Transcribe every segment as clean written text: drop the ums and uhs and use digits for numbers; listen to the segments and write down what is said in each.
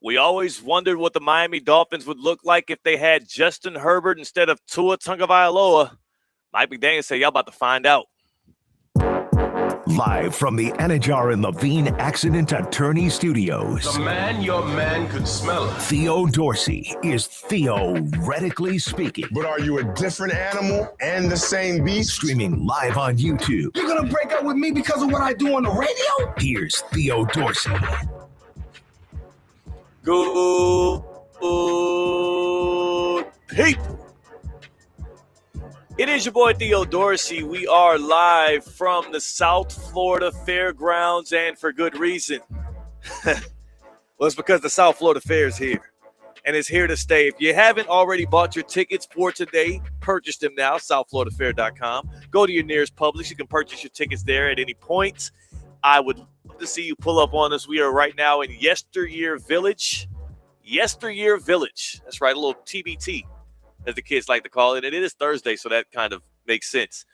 We always wondered what the Miami Dolphins would look like if they had Justin Herbert instead of Tua Tagovailoa. Mike McDaniel said, y'all about to find out. Live from the Anajar and Levine Accident Attorney Studios. The man your man could smell it. Theo Dorsey is theoretically speaking. But are you a different animal and the same beast? Streaming live on YouTube. You're going to break up with me because of what I do on the radio? Here's Theo Dorsey. Good people. It is your boy Theo Dorsey. We are live from the South Florida Fairgrounds, and for good reason. Well, it's because the South Florida Fair is here, and it's here to stay. If you haven't already bought your tickets for today, purchase them now, southfloridafair.com. Go to your nearest Publix. You can purchase your tickets there at any point. I would love to see you pull up on us. We are right now in Yesteryear Village. Yesteryear Village. That's right, a little TBT, as the kids like to call it. And it is Thursday, so that kind of makes sense.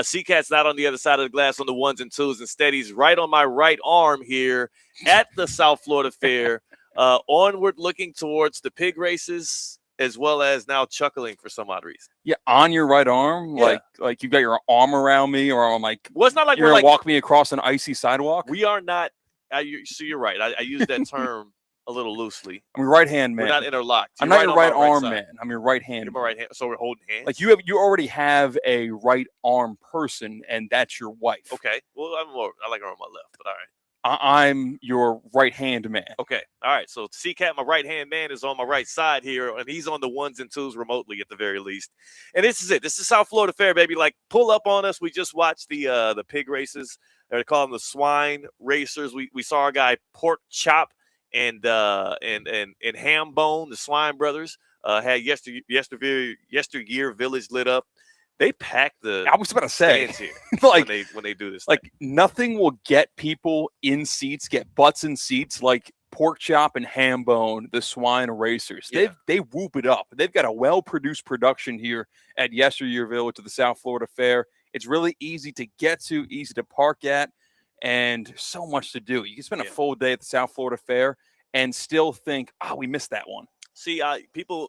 C-Katt's not on the other side of the glass on the ones and twos. Instead, he's right on my right arm here at the South Florida Fair, onward looking towards the pig races, as well as now chuckling for some odd reason. Yeah, on your right arm, Yeah. like you've got your arm around me, or I'm like, Well, it's not like you're we're going to like, walk me across an icy sidewalk. we are not. So you're right. I use that term a little loosely. I'm your right hand man. We're not interlocked. I'm You're not your on right my arm side. man. I'm your right hand. You're my right hand. So we're holding hands. Like you already have a right arm person, and that's your wife. Okay. Well, I like her on my left, but all right. I'm your right hand man. Okay. All right. So C-Katt, my right-hand man, is on my right side here, and he's on the ones and twos remotely at the very least. And this is it. This is South Florida Fair, baby. Like, pull up on us. We just watched the pig races. They call them the swine racers. We saw our guy Pork Chop and Ham Bone, the Swine Brothers, had Yesteryear Village lit up. They pack the I was about to say, stands here like when they do this. like nothing will get people in seats, get butts in seats like Pork Chop and Ham Bone, the swine racers. Yeah. They whoop it up. They've got a well-produced production here at Yesteryear Village at the South Florida Fair. It's really easy to get to, easy to park at, and so much to do. You can spend a full day at the South Florida Fair and still think, we missed that one. See,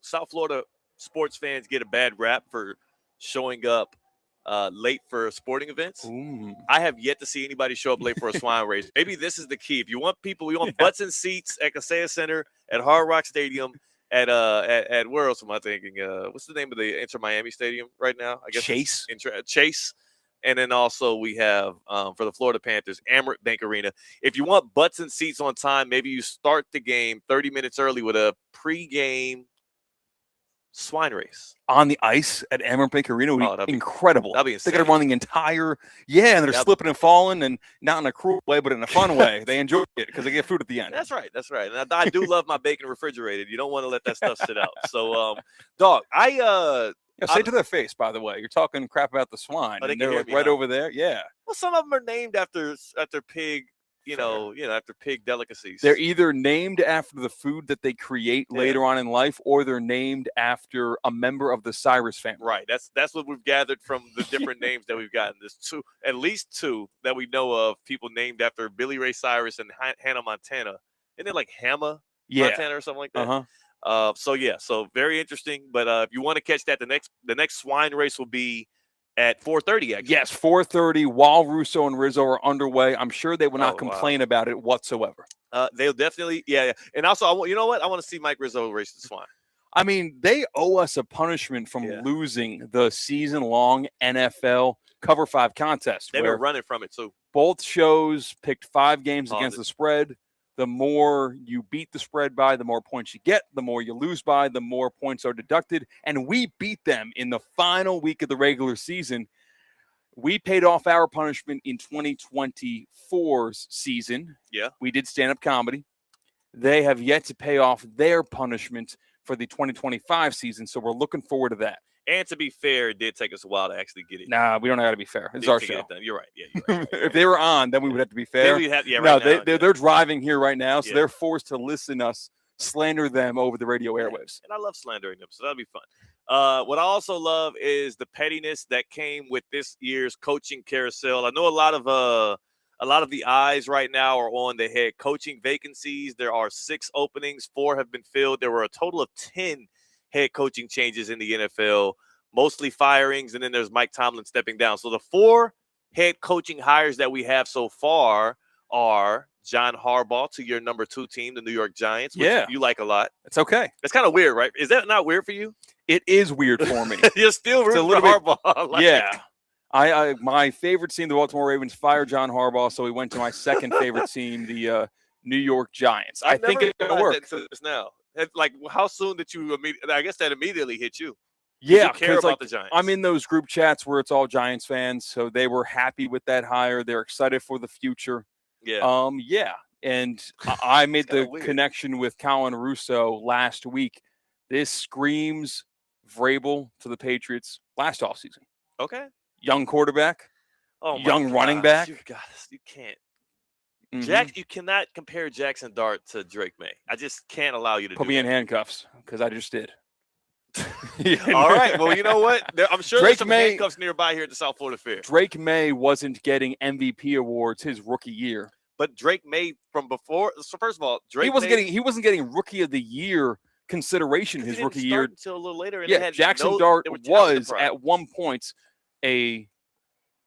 South Florida sports fans get a bad rap for showing up late for sporting events. Ooh. I have yet to see anybody show up late for a swine race. Maybe this is the key. If you want people, we want butts and seats at Kaseya Center, at Hard Rock Stadium, at where else am I thinking? What's the name of the Inter Miami Stadium right now? I guess Chase. Chase. And then also we have for the Florida Panthers, Amerant Bank Arena. If you want butts and seats on time, maybe you start the game 30 minutes early with a pregame swine race On the ice at Amerant Bank Arena would be incredible. That'd be They insane. got to run the entire, and they're slipping and falling, and not in a cruel way, but in a fun way. They enjoy it because they get food at the end. That's right. And I do love my bacon refrigerated. You don't want to let that stuff sit out. So, dog, say to their face, by the way, you're talking crap about the swine. Oh, they and can they're hear like me, right huh? over there. Yeah. Well, some of them are named after pig, after pig delicacies. They're either named after the food that they create later on in life, or they're named after a member of the Cyrus family. Right. That's what we've gathered from the different names that we've gotten. There's at least two that we know of, people named after Billy Ray Cyrus and Hannah Montana. Isn't it like Hannah Montana or something like that? So very interesting. But if you want to catch that, the next swine race will be at 4:30. Actually, Yes, 4:30. While Russo and Rizzo are underway, I'm sure they will not complain about it whatsoever. They'll definitely, And also, I want to see Mike Rizzo race the swine. I mean, they owe us a punishment from losing the season-long NFL Cover 5 contest. They've been running from it too. Both shows picked 5 games against the spread. The more you beat the spread by, the more points you get. The more you lose by, the more points are deducted. And we beat them in the final week of the regular season. We paid off our punishment in 2024's season. Yeah. We did stand-up comedy. They have yet to pay off their punishment for the 2025 season, so we're looking forward to that. And to be fair, it did take us a while to actually get it. Nah, we don't got to be fair. It's our show. You're right. Yeah, you're right. If they were on, then we would have to be fair. They're driving here right now, so they're forced to listen us slander them over the radio airwaves. And I love slandering them, so that'll be fun. What I also love is the pettiness that came with this year's coaching carousel. I know a lot A lot of the eyes right now are on the head coaching vacancies. There are 6 openings. 4 have been filled. There were a total of 10 head coaching changes in the NFL, mostly firings, and then there's Mike Tomlin stepping down. So the 4 head coaching hires that we have so far are John Harbaugh to your number 2 team, the New York Giants, which you like a lot. It's okay. That's kind of weird, right? Is that not weird for you? It is weird for me. You're still rooting for Harbaugh. Yeah. I my favorite team, the Baltimore Ravens, fired John Harbaugh, so we went to my second favorite team, the New York Giants. I think it'll work. Now, like, how soon did you I guess that immediately hit you. Yeah, you care about the Giants. I'm in those group chats where it's all Giants fans, so they were happy with that hire. They're excited for the future. Yeah. And I made the connection with Colin Russo last week. This screams Vrabel to the Patriots last offseason. Okay. Young quarterback, young running back. You can't. Mm-hmm. You cannot compare Jackson Dart to Drake May. I just can't allow you to put me in handcuffs because I just did. All right. Well, you know what? I'm sure there's some handcuffs nearby here at the South Florida Fair. Drake May wasn't getting MVP awards his rookie year. But Drake May from before. So first of all, he wasn't getting Rookie of the Year consideration his rookie year until a little later. And Jackson Dart was at one point a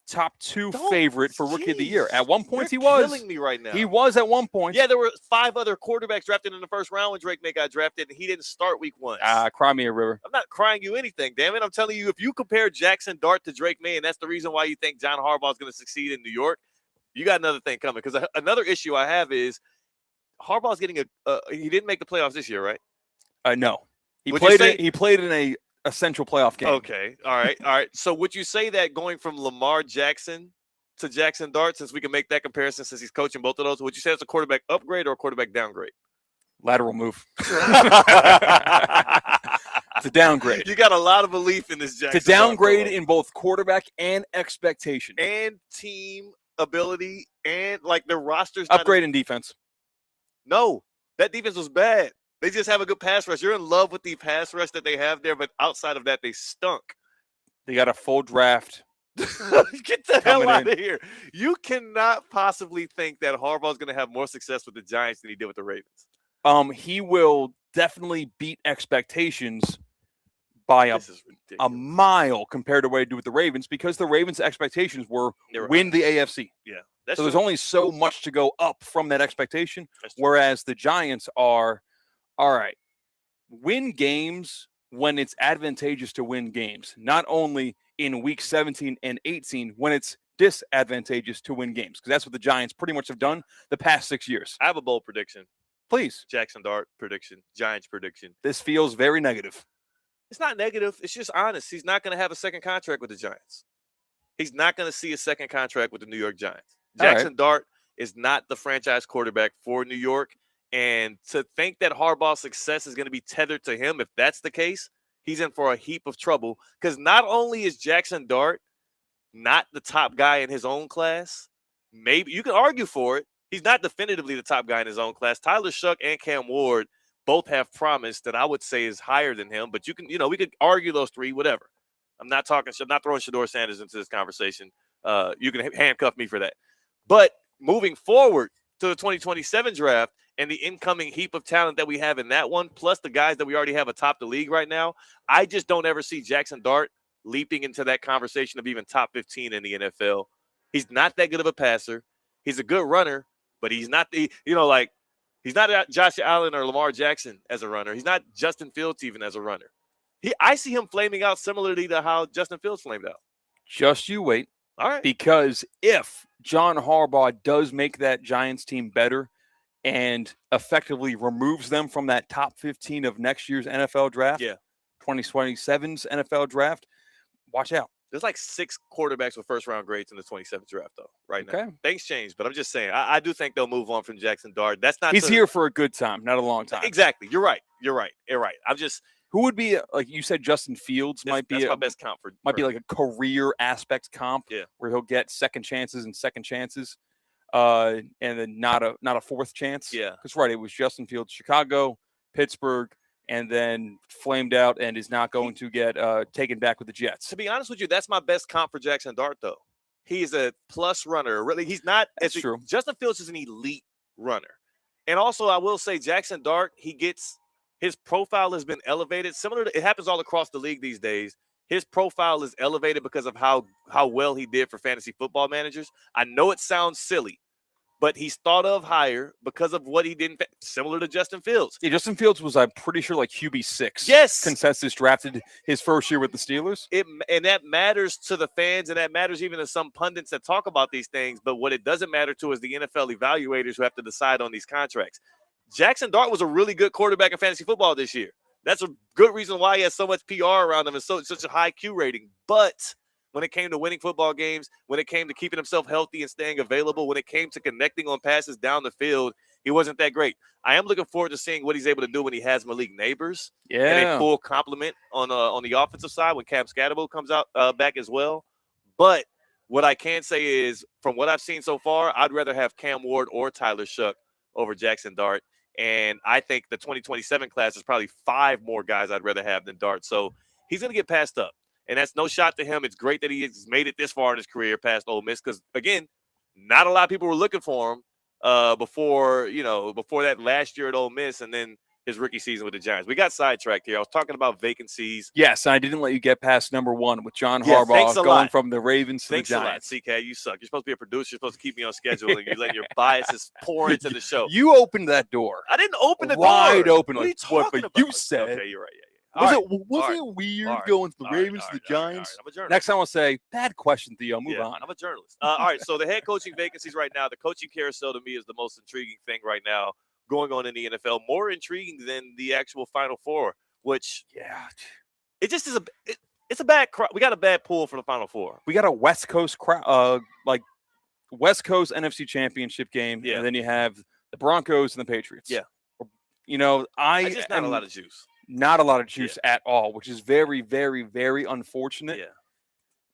top 2 favorite for Rookie of the Year. At one point, he was killing me right now. He was at one point. Yeah, there were 5 other quarterbacks drafted in the first round when Drake May got drafted, and he didn't start week 1. Cry me a river. I'm not crying you anything, damn it. I'm telling you, if you compare Jackson Dart to Drake May, and that's the reason why you think John Harbaugh is going to succeed in New York, you got another thing coming. Because another issue I have is Harbaugh's getting he didn't make the playoffs this year, right? No. He played in a essential playoff game. Okay. All right. So would you say that going from Lamar Jackson to Jackson Dart, since we can make that comparison since he's coaching both of those, would you say it's a quarterback upgrade or a quarterback downgrade? Lateral move. It's a downgrade. You got a lot of belief in this Jackson. It's a downgrade in both quarterback and expectation. And team ability and like their rosters. Upgrade in defense. No, that defense was bad. They just have a good pass rush. You're in love with the pass rush that they have there, but outside of that, they stunk. They got a full draft. Get the hell out of here. You cannot possibly think that Harbaugh's going to have more success with the Giants than he did with the Ravens. He will definitely beat expectations by a mile compared to what he did with the Ravens because the Ravens' expectations were win the AFC. Yeah. So there's only so much to go up from that expectation, whereas the Giants are, all right, win games when it's advantageous to win games, not only in week 17 and 18 when it's disadvantageous to win games, because that's what the Giants pretty much have done the past 6 years. I have a bold prediction. Please. Jackson Dart prediction, Giants prediction. This feels very negative. It's not negative. It's just honest. He's not going to have a second contract with the Giants. He's not going to see a second contract with the New York Giants. Jackson Dart is not the franchise quarterback for New York. And to think that Harbaugh's success is going to be tethered to him, if that's the case, he's in for a heap of trouble. Because not only is Jackson Dart not the top guy in his own class, maybe you can argue for it. He's not definitively the top guy in his own class. Tyler Shuck and Cam Ward both have promise that I would say is higher than him. But you can, we could argue those 3, whatever. I'm not throwing Shedeur Sanders into this conversation. You can handcuff me for that. But moving forward to the 2027 draft and the incoming heap of talent that we have in that one, plus the guys that we already have atop the league right now, I just don't ever see Jackson Dart leaping into that conversation of even top 15 in the NFL. He's not that good of a passer. He's a good runner, but he's not he's not Josh Allen or Lamar Jackson as a runner. He's not Justin Fields even as a runner. I see him flaming out similarly to how Justin Fields flamed out. Just you wait. All right. Because if John Harbaugh does make that Giants team better and effectively removes them from that top 15 of next year's NFL draft, 2027's NFL draft, watch out. There's like 6 quarterbacks with first-round grades in the 27th draft, though, right now. Things change, but I'm just saying, I do think they'll move on from Jackson Dart. That's not. He's here for a good time, not a long time. Exactly. You're right. I'm just. Who would be, like you said, Justin Fields might be that's my best comp for. Might be like a career aspect comp, where he'll get second chances, and then not a fourth chance. Yeah, that's right. It was Justin Fields, Chicago, Pittsburgh, and then flamed out and is not going to get taken back with the Jets. To be honest with you, that's my best comp for Jackson Dart, though. He is a plus runner. Really, he's not. That's true. Justin Fields is an elite runner. And also, I will say Jackson Dart, his profile has been elevated. It happens all across the league these days. His profile is elevated because of how well he did for fantasy football managers. I know it sounds silly, but he's thought of higher because of what he did, similar to Justin Fields. Yeah, Justin Fields was, I'm pretty sure, like QB6. Yes. Consensus drafted his first year with the Steelers. And that matters to the fans, and that matters even to some pundits that talk about these things. But what it doesn't matter to is the NFL evaluators who have to decide on these contracts. Jackson Dart was a really good quarterback in fantasy football this year. That's a good reason why he has so much PR around him and such a high Q rating. But when it came to winning football games, when it came to keeping himself healthy and staying available, when it came to connecting on passes down the field, he wasn't that great. I am looking forward to seeing what he's able to do when he has Malik Neighbors and a full complement on the offensive side when Cam Scatterbo comes out back as well. But what I can say is, from what I've seen so far, I'd rather have Cam Ward or Tyler Shuck over Jackson Dart. And I think the 2027 class is probably 5 more guys I'd rather have than Dart. So he's going to get passed up. And that's no shot to him. It's great that he has made it this far in his career past Ole Miss because, again, not a lot of people were looking for him before that last year at Ole Miss and then his rookie season with the Giants. We got sidetracked here. I was talking about vacancies. Yes, I didn't let you get past number 1 with John Harbaugh going from the Ravens to the Giants. Thanks a lot, C-Katt. You suck. You're supposed to be a producer. You're supposed to keep me on schedule, and you let your biases pour into the show. You opened that door. I didn't open the door. Wide open. What are you talking about? You said. Okay, you're right. Yeah. Was it weird going from the Ravens to the Giants? I'm a journalist. Next time I'll say, bad question, Theo. Move on. I'm a journalist. All right, so the head coaching vacancies right now, the coaching carousel to me is the most intriguing thing right now going on in the NFL. More intriguing than the actual Final Four, which it just is it's a bad crowd. We got a bad pool for the Final Four. We got a West Coast crowd, West Coast NFC Championship game, and then you have the Broncos and the Patriots. Yeah. It's just not a lot of juice. Not a lot of juice at all, which is very, very, very unfortunate. Yeah.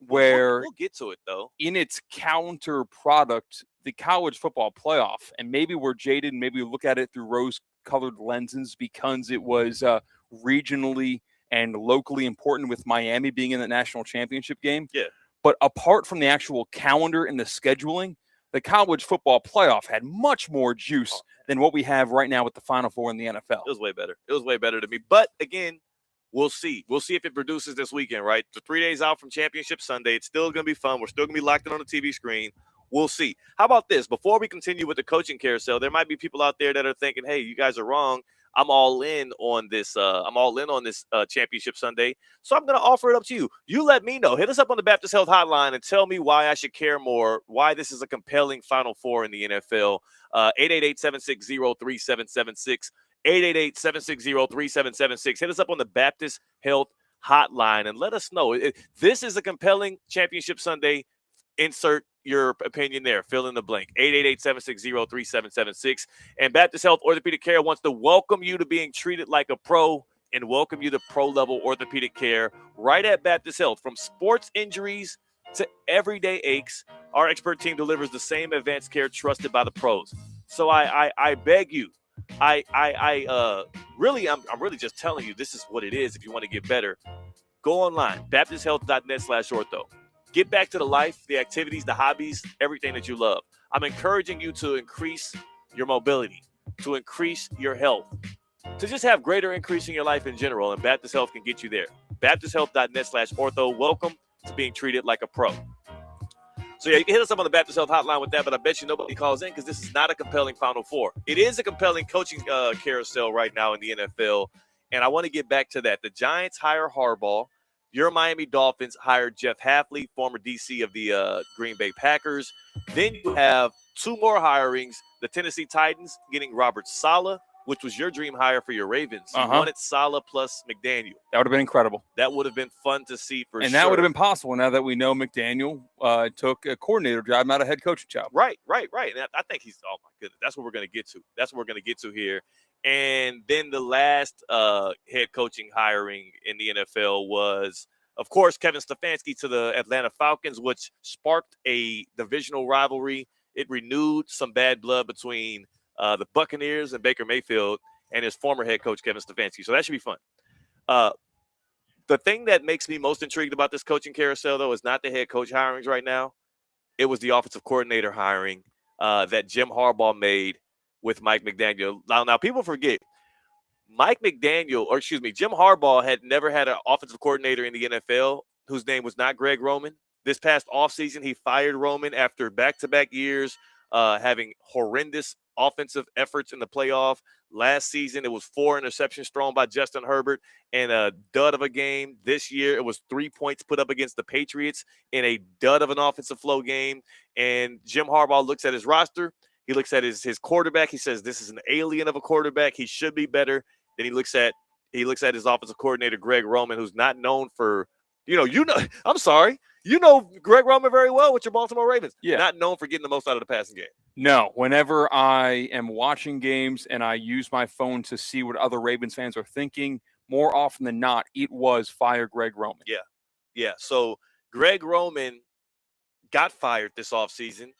Where we'll get to it though. In its counter product, the college football playoff, and maybe we're jaded, and maybe we look at it through rose-colored lenses because it was regionally and locally important with Miami being in the national championship game. Yeah. But apart from the actual calendar and the scheduling, the college football playoff had much more juice than what we have right now with the Final Four in the NFL. It was way better. It was way better to me. But again, we'll see. We'll see if it produces this weekend, right? So 3 days out from Championship Sunday. It's still going to be fun. We're still going to be locked in on the TV screen. We'll see. How about this? Before we continue with the coaching carousel, there might be people out there that are thinking, hey, you guys are wrong. I'm all in on this. Championship Sunday. So I'm going to offer it up to you. You let me know. Hit us up on the Baptist Health Hotline and tell me why I should care more, why this is a compelling Final Four in the NFL. 888-760-3776. 888-760-3776. Hit us up on the Baptist Health Hotline and let us know. This is a compelling Championship Sunday. Insert your opinion there. Fill in the blank. 888-760-3776. And Baptist Health Orthopedic Care wants to welcome you to being treated like a pro and welcome you to pro-level orthopedic care right at Baptist Health. From sports injuries to everyday aches, our expert team delivers the same advanced care trusted by the pros. So I beg you, I'm really just telling you this is what it is if you want to get better. Go online, baptisthealth.net/ortho. Get back to the life, the activities, the hobbies, everything that you love. I'm encouraging you to increase your mobility, to increase your health, to just have greater increase in your life in general, and Baptist Health can get you there. baptisthealth.net/ortho. Welcome to being treated like a pro. So, yeah, you can hit us up on the Baptist Health Hotline with that, but I bet you nobody calls in because this is not a compelling Final Four. It is a compelling coaching carousel right now in the NFL, and I want to get back to that. The Giants hire Harbaugh. Your Miami Dolphins hired Jeff Hafley, former DC of the Green Bay Packers. Then you have 2 more hirings. The Tennessee Titans getting Robert Saleh, which was your dream hire for your Ravens. You wanted Saleh plus McDaniel. That would have been incredible. That would have been fun to see for sure. And that would have been possible now that we know McDaniel took a coordinator job, not a head coaching job. Right. And I think he's, oh, my goodness, that's what we're going to get to. That's what we're going to get to here. And then the last head coaching hiring in the NFL was, of course, Kevin Stefanski to the Atlanta Falcons, which sparked a divisional rivalry. It renewed some bad blood between the Buccaneers and Baker Mayfield and his former head coach, Kevin Stefanski. So that should be fun. The thing that makes me most intrigued about this coaching carousel, though, is not the head coach hirings right now. it was the offensive coordinator hiring that Jim Harbaugh made with Mike McDaniel. Now people forget, Jim Harbaugh had never had an offensive coordinator in the NFL whose name was not Greg Roman. This past offseason, he fired Roman after back-to-back years having horrendous offensive efforts in the playoff. Last season, it was 4 interceptions thrown by Justin Herbert and a dud of a game. This year, it was 3 points put up against the Patriots in a dud of an offensive flow game. And Jim Harbaugh looks at his roster. He looks at his quarterback. He says, this is an alien of a quarterback. He should be better. Then he looks at his offensive coordinator, Greg Roman, who's not known for, I'm sorry. You know Greg Roman very well with your Baltimore Ravens. Yeah. Not known for getting the most out of the passing game. No. Whenever I am watching games and I use my phone to see what other Ravens fans are thinking, more often than not, it was fire Greg Roman. Yeah. Yeah. So Greg Roman got fired this offseason.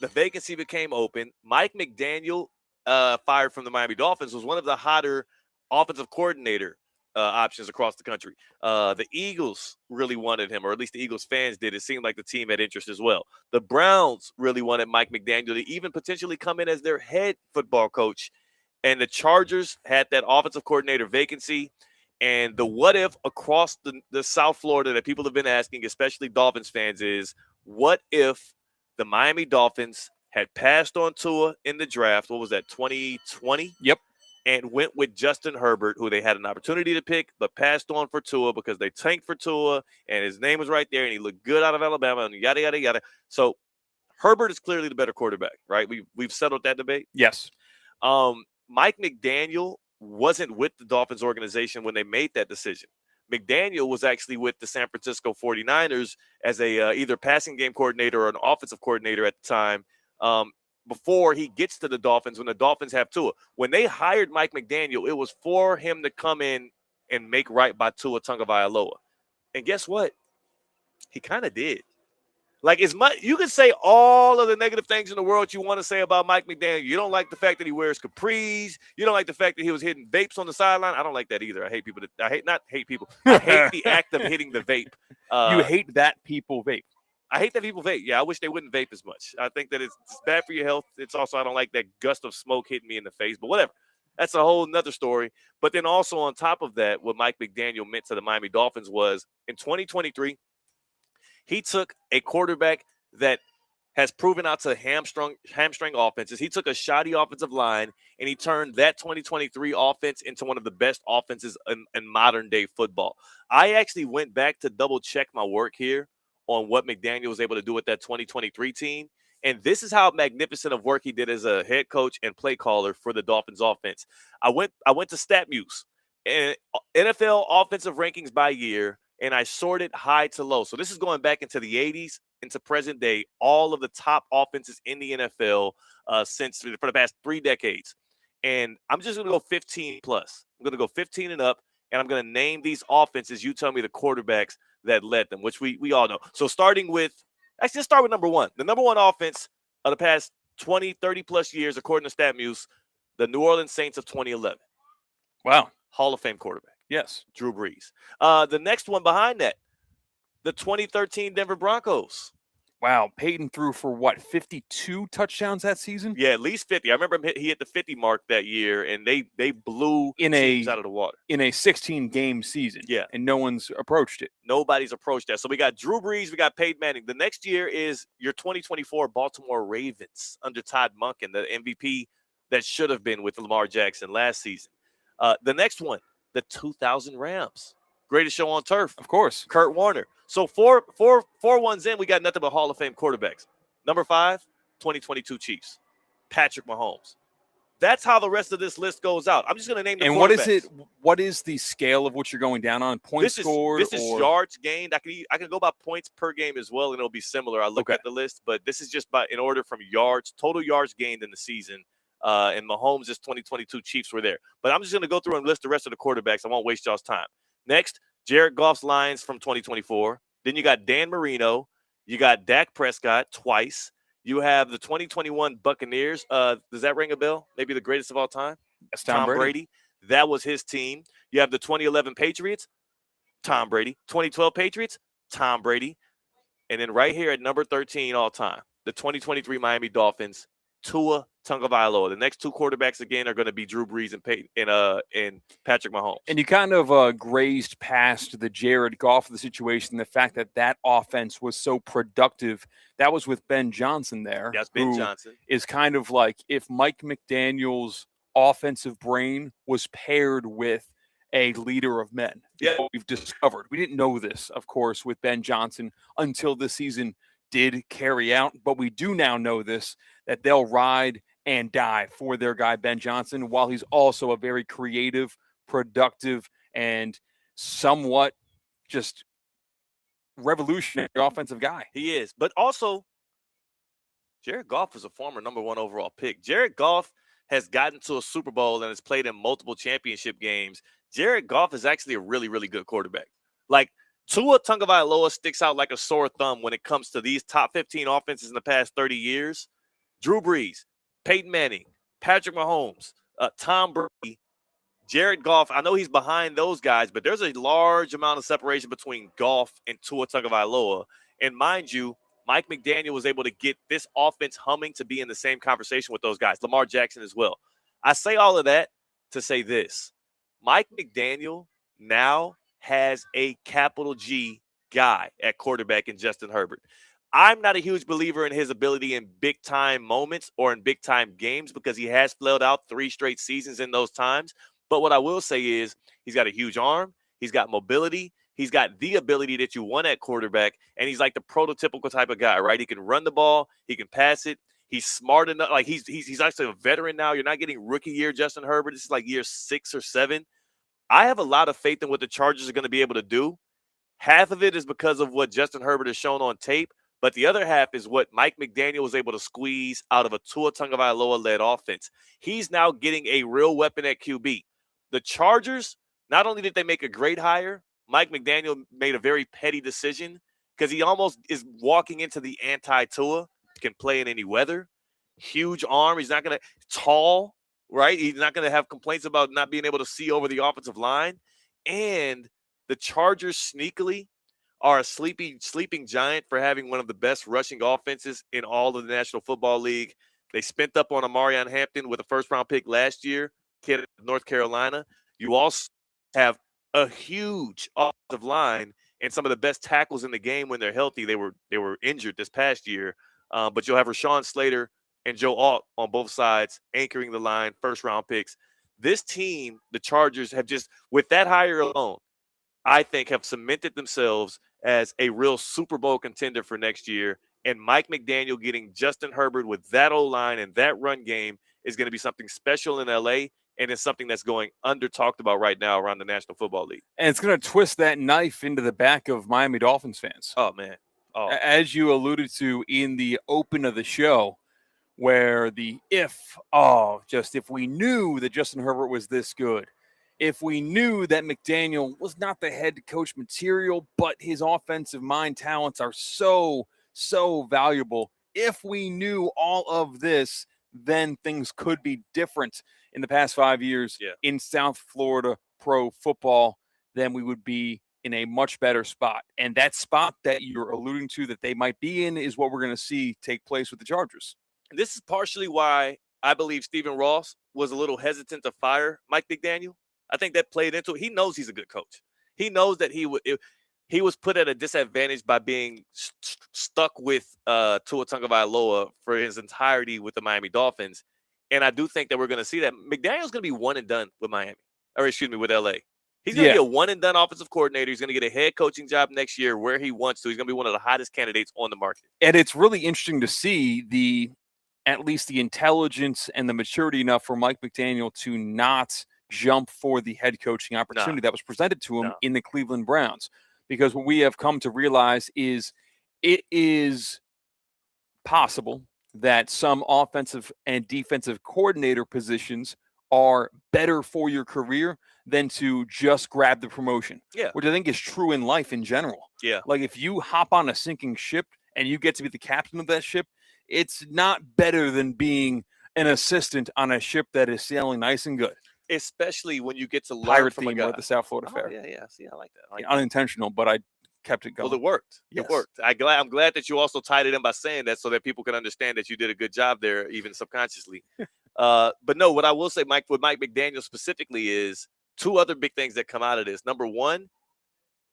The vacancy became open. Mike McDaniel, fired from the Miami Dolphins, was one of the hotter offensive coordinator options across the country. The Eagles really wanted him, or at least the Eagles fans did. It seemed like the team had interest as well. The Browns really wanted Mike McDaniel to even potentially come in as their head football coach. And the Chargers had that offensive coordinator vacancy. And the what if across the South Florida that people have been asking, especially Dolphins fans, is what if the Miami Dolphins had passed on Tua in the draft? What was that, 2020? Yep. And went with Justin Herbert, who they had an opportunity to pick, but passed on for Tua because they tanked for Tua, and his name was right there, and he looked good out of Alabama, and yada, yada, yada. So Herbert is clearly the better quarterback, right? We've settled that debate. Yes. Mike McDaniel wasn't with the Dolphins organization when they made that decision. McDaniel was actually with the San Francisco 49ers as a either passing game coordinator or an offensive coordinator at the time. Before he gets to the Dolphins, when the Dolphins have Tua. When they hired Mike McDaniel, it was for him to come in and make right by Tua Tagovailoa. And guess what? He kind of did. Like, you can say all of the negative things in the world you want to say about Mike McDaniel. You don't like the fact that he wears capris. You don't like the fact that he was hitting vapes on the sideline. I don't like that either. I hate the act of hitting the vape. You hate that people vape. I hate that people vape. Yeah, I wish they wouldn't vape as much. I think that it's bad for your health. It's also, I don't like that gust of smoke hitting me in the face, but whatever. That's a whole nother story. But then also on top of that, what Mike McDaniel meant to the Miami Dolphins was in 2023, he took a quarterback that has proven out to hamstring offenses. He took a shoddy offensive line, and he turned that 2023 offense into one of the best offenses in modern day football. I actually went back to double check my work here on what McDaniel was able to do with that 2023 team. And this is how magnificent of work he did as a head coach and play caller for the Dolphins offense. I went to StatMuse and NFL offensive rankings by year, and I sorted high to low. So this is going back into the 80s, into present day, all of the top offenses in the NFL for the past 3 decades. And I'm just going to go 15 plus. I'm going to go 15 and up, and I'm going to name these offenses. You tell me the quarterbacks that led them, which we all know. So let's start with number one. The number one offense of the past 20, 30 plus years, according to StatMuse, the New Orleans Saints of 2011. Wow. Hall of Fame quarterback. Yes. Drew Brees. The next one behind that, the 2013 Denver Broncos. Wow. Peyton threw for 52 touchdowns that season? Yeah, at least 50. I remember he hit the 50 mark that year, and they blew teams out of the water. In a 16-game season. Yeah. And no one's approached it. Nobody's approached that. So we got Drew Brees, we got Peyton Manning. The next year is your 2024 Baltimore Ravens under Todd Monken, the MVP that should have been with Lamar Jackson last season. The next one, the 2000 Rams. Greatest show on turf. Of course. Kurt Warner. So four ones in, we got nothing but Hall of Fame quarterbacks. Number 5, 2022 Chiefs. Patrick Mahomes. That's how the rest of this list goes out. I'm just going to name the quarterbacks. What is the scale of what you're going down on? Points scored? This is yards gained. I can go by points per game as well, and it'll be similar. I look at the list, but this is just in order from yards, total yards gained in the season. And Mahomes' 2022 Chiefs were there. But I'm just going to go through and list the rest of the quarterbacks. I won't waste y'all's time. Next, Jared Goff's Lions from 2024. Then you got Dan Marino. You got Dak Prescott twice. You have the 2021 Buccaneers. Does that ring a bell? Maybe the greatest of all time? That's Tom Brady. That was his team. You have the 2011 Patriots. Tom Brady. 2012 Patriots. Tom Brady. And then right here at number 13 all time, the 2023 Miami Dolphins, Tua Tagovailoa. The next two quarterbacks again are going to be Drew Brees and Patrick Mahomes. And you kind of grazed past the Jared Goff of the situation, the fact that that offense was so productive. That was with Ben Johnson there. That's Ben Johnson. Is kind of like if Mike McDaniel's offensive brain was paired with a leader of men. Yeah. What we've discovered. We didn't know this, of course, with Ben Johnson until this season did carry out, but we do now know this, that they'll ride and die for their guy Ben Johnson, while he's also a very creative, productive, and somewhat just revolutionary offensive guy. He is. But also, Jared Goff is a former number 1 overall pick. Jared Goff has gotten to a Super Bowl and has played in multiple championship games. Jared Goff is actually a really, really good quarterback. Like, Tua Tagovailoa sticks out like a sore thumb when it comes to these top 15 offenses in the past 30 years. Drew Brees, Peyton Manning, Patrick Mahomes, Tom Brady, Jared Goff. I know he's behind those guys, but there's a large amount of separation between Goff and Tua Tagovailoa. And mind you, Mike McDaniel was able to get this offense humming to be in the same conversation with those guys. Lamar Jackson as well. I say all of that to say this. Mike McDaniel now has a capital G guy at quarterback in Justin Herbert. I'm not a huge believer in his ability in big-time moments or in big-time games because he has flailed out 3 straight seasons in those times. But what I will say is he's got a huge arm. He's got mobility. He's got the ability that you want at quarterback, and he's like the prototypical type of guy, right? He can run the ball. He can pass it. He's smart enough. Like he's actually a veteran now. You're not getting rookie year Justin Herbert. This is like year 6 or 7. I have a lot of faith in what the Chargers are going to be able to do. Half of it is because of what Justin Herbert has shown on tape, but the other half is what Mike McDaniel was able to squeeze out of a Tua Tagovailoa-led offense. He's now getting a real weapon at QB. The Chargers, not only did they make a great hire, Mike McDaniel made a very petty decision because he almost is walking into the anti-Tua, can play in any weather, huge arm. He's not going to – tall, right? He's not going to have complaints about not being able to see over the offensive line. And the Chargers sneakily are a sleeping giant for having one of the best rushing offenses in all of the National Football League. They spent up on Amarion Hampton with a first-round pick last year, kid at North Carolina. You also have a huge offensive line and some of the best tackles in the game when they're healthy. They were injured this past year, but you'll have Rashawn Slater and Joe Alt on both sides anchoring the line, first-round picks. This team, the Chargers, have just, with that hire alone, I think have cemented themselves as a real Super Bowl contender for next year. And Mike McDaniel getting Justin Herbert with that O-line and that run game is going to be something special in L.A., and it's something that's going under-talked about right now around the National Football League. And it's going to twist that knife into the back of Miami Dolphins fans. Oh, man. Oh. As you alluded to in the open of the show, where if we knew that Justin Herbert was this good, if we knew that McDaniel was not the head coach material, but his offensive mind talents are so, so valuable, if we knew all of this, then things could be different in the past 5 years in South Florida pro football, then we would be in a much better spot. And that spot that you're alluding to that they might be in is what we're going to see take place with the Chargers. This is partially why I believe Stephen Ross was a little hesitant to fire Mike McDaniel. I think that played into it. He knows he's a good coach. He knows that he was put at a disadvantage by being stuck with Tua Tagovailoa for his entirety with the Miami Dolphins. And I do think that we're going to see that. McDaniel's going to be one and done with with LA. He's going to be a one and done offensive coordinator. He's going to get a head coaching job next year where he wants to. He's going to be one of the hottest candidates on the market. And it's really interesting to see at least the intelligence and the maturity enough for Mike McDaniel to not jump for the head coaching opportunity that was presented to him in the Cleveland Browns. Because what we have come to realize is it is possible that some offensive and defensive coordinator positions are better for your career than to just grab the promotion. Yeah. Which I think is true in life in general. Yeah. Like if you hop on a sinking ship and you get to be the captain of that ship, it's not better than being an assistant on a ship that is sailing nice and good. Especially when you get to learn Pirate from theme a guy. at the South Florida Fair. Yeah. See, I like that. Unintentional, but I kept it going. Well, it worked. Yes. It worked. I'm glad that you also tied it in by saying that so that people can understand that you did a good job there, even subconsciously. But no, what I will say, Mike, with Mike McDaniel specifically is two other big things that come out of this. Number one,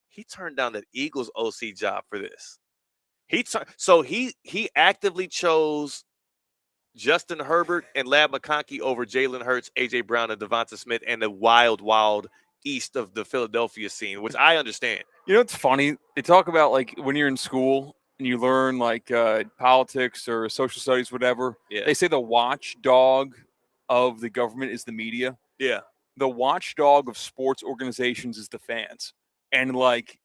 he turned down the Eagles OC job for this. He actively chose Justin Herbert and Lab McConkey over Jalen Hurts, A.J. Brown, and Devonta Smith, and the wild east of the Philadelphia scene, which I understand. You know, it's funny. They talk about, like, when you're in school and you learn, like, politics or social studies, whatever. Yeah. They say the watchdog of the government is the media. Yeah. The watchdog of sports organizations is the fans. And, like,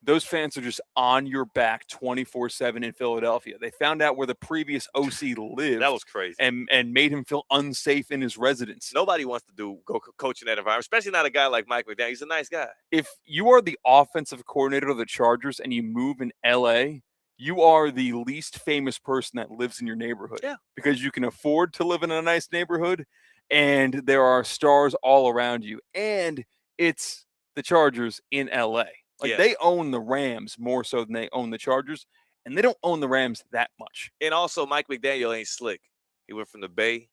those fans are just on your back 24/7 in Philadelphia. They found out where the previous OC lived. That was crazy. And made him feel unsafe in his residence. Nobody wants to go coach in that environment, especially not a guy like Mike McDaniel. He's a nice guy. If you are the offensive coordinator of the Chargers and you move in L.A., you are the least famous person that lives in your neighborhood. Yeah. Because you can afford to live in a nice neighborhood, and there are stars all around you. And it's the Chargers in L.A. Like, they own the Rams more so than they own the Chargers, and they don't own the Rams that much. And also, Mike McDaniel ain't slick. He went from the Bay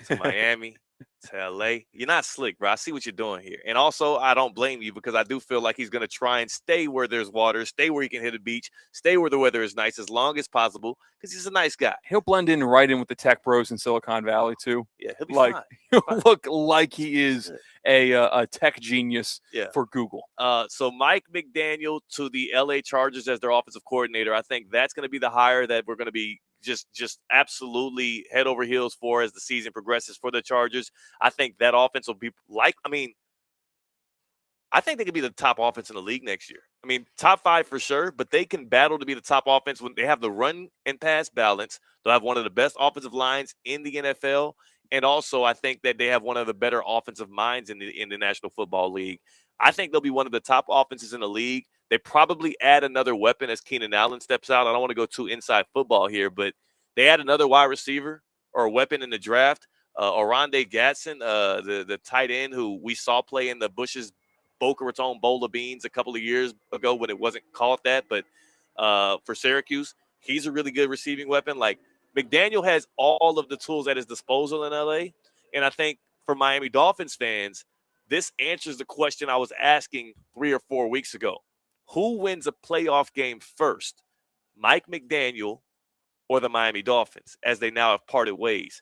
to Miami to L.A. You're not slick, bro. I see what you're doing here. And also, I don't blame you because I do feel like he's going to try and stay where there's water, stay where he can hit a beach, stay where the weather is nice as long as possible because he's a nice guy. He'll blend in right in with the tech bros in Silicon Valley, too. Yeah, he'll be like, fine. He'll look like he is a tech genius for Google. So Mike McDaniel to the L.A. Chargers as their offensive coordinator, I think that's going to be the hire that we're going to be just absolutely head over heels for as the season progresses for the Chargers. I think that offense will be I think they could be the top offense in the league next year. I mean, top 5 for sure, but they can battle to be the top offense when they have the run and pass balance. They'll have one of the best offensive lines in the NFL. And also, I think that they have one of the better offensive minds in the National Football League. I think they'll be one of the top offenses in the league. They probably add another weapon as Keenan Allen steps out. I don't want to go too inside football here, but they add another wide receiver or weapon in the draft. Oronde Gadsden, the tight end who we saw play in the Bush's Boca Raton Bowl of Beans a couple of years ago when it wasn't called that, but for Syracuse, he's a really good receiving weapon. Like, McDaniel has all of the tools at his disposal in LA. And I think for Miami Dolphins fans, this answers the question I was asking 3 or 4 weeks ago. Who wins a playoff game first, Mike McDaniel or the Miami Dolphins, as they now have parted ways?